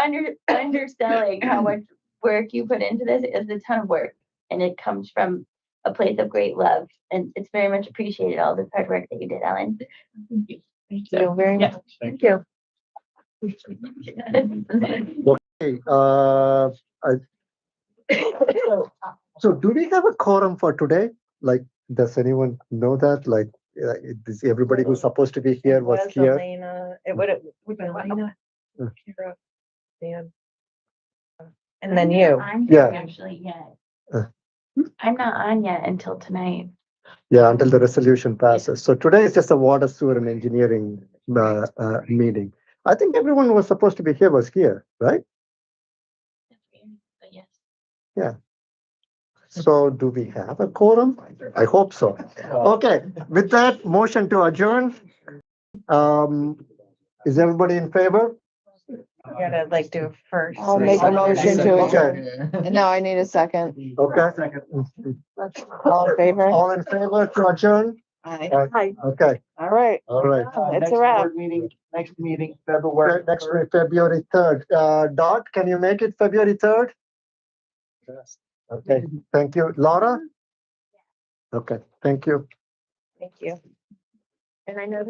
Speaker 5: underselling how much work you put into this. It's a ton of work and it comes from a place of great love and it's very much appreciated, all this hard work that you did, Ellen.
Speaker 10: Thank you very much. Thank you.
Speaker 3: Okay, so do we have a quorum for today? Like, does anyone know that? Like, is everybody who's supposed to be here was here?
Speaker 10: Elena, it would have been Elena. Kara, Dan. And then you.
Speaker 5: I'm
Speaker 3: Yeah.
Speaker 5: actually yet. I'm not on yet until tonight.
Speaker 3: Yeah, until the resolution passes. So today is just a water, sewer and engineering meeting. I think everyone who was supposed to be here was here, right?
Speaker 5: But yes.
Speaker 3: Yeah. So do we have a quorum? I hope so. Okay, with that, motion to adjourn. Is everybody in favor?
Speaker 10: You gotta like do it first.
Speaker 1: I'll make a
Speaker 3: I know,
Speaker 1: motion to
Speaker 3: okay.
Speaker 1: adjourn. And now I need a second.
Speaker 3: Okay.
Speaker 1: All in favor?
Speaker 3: All in favor to adjourn?
Speaker 1: Aye.
Speaker 3: Okay,
Speaker 1: All right.
Speaker 3: all right.
Speaker 1: It's
Speaker 13: Next
Speaker 1: a wrap.
Speaker 13: board meeting, next meeting, February.
Speaker 3: Next week, February 3rd. Dot, can you make it February 3rd? Okay, thank you. Laura? Okay, thank you.
Speaker 10: Thank you. And I know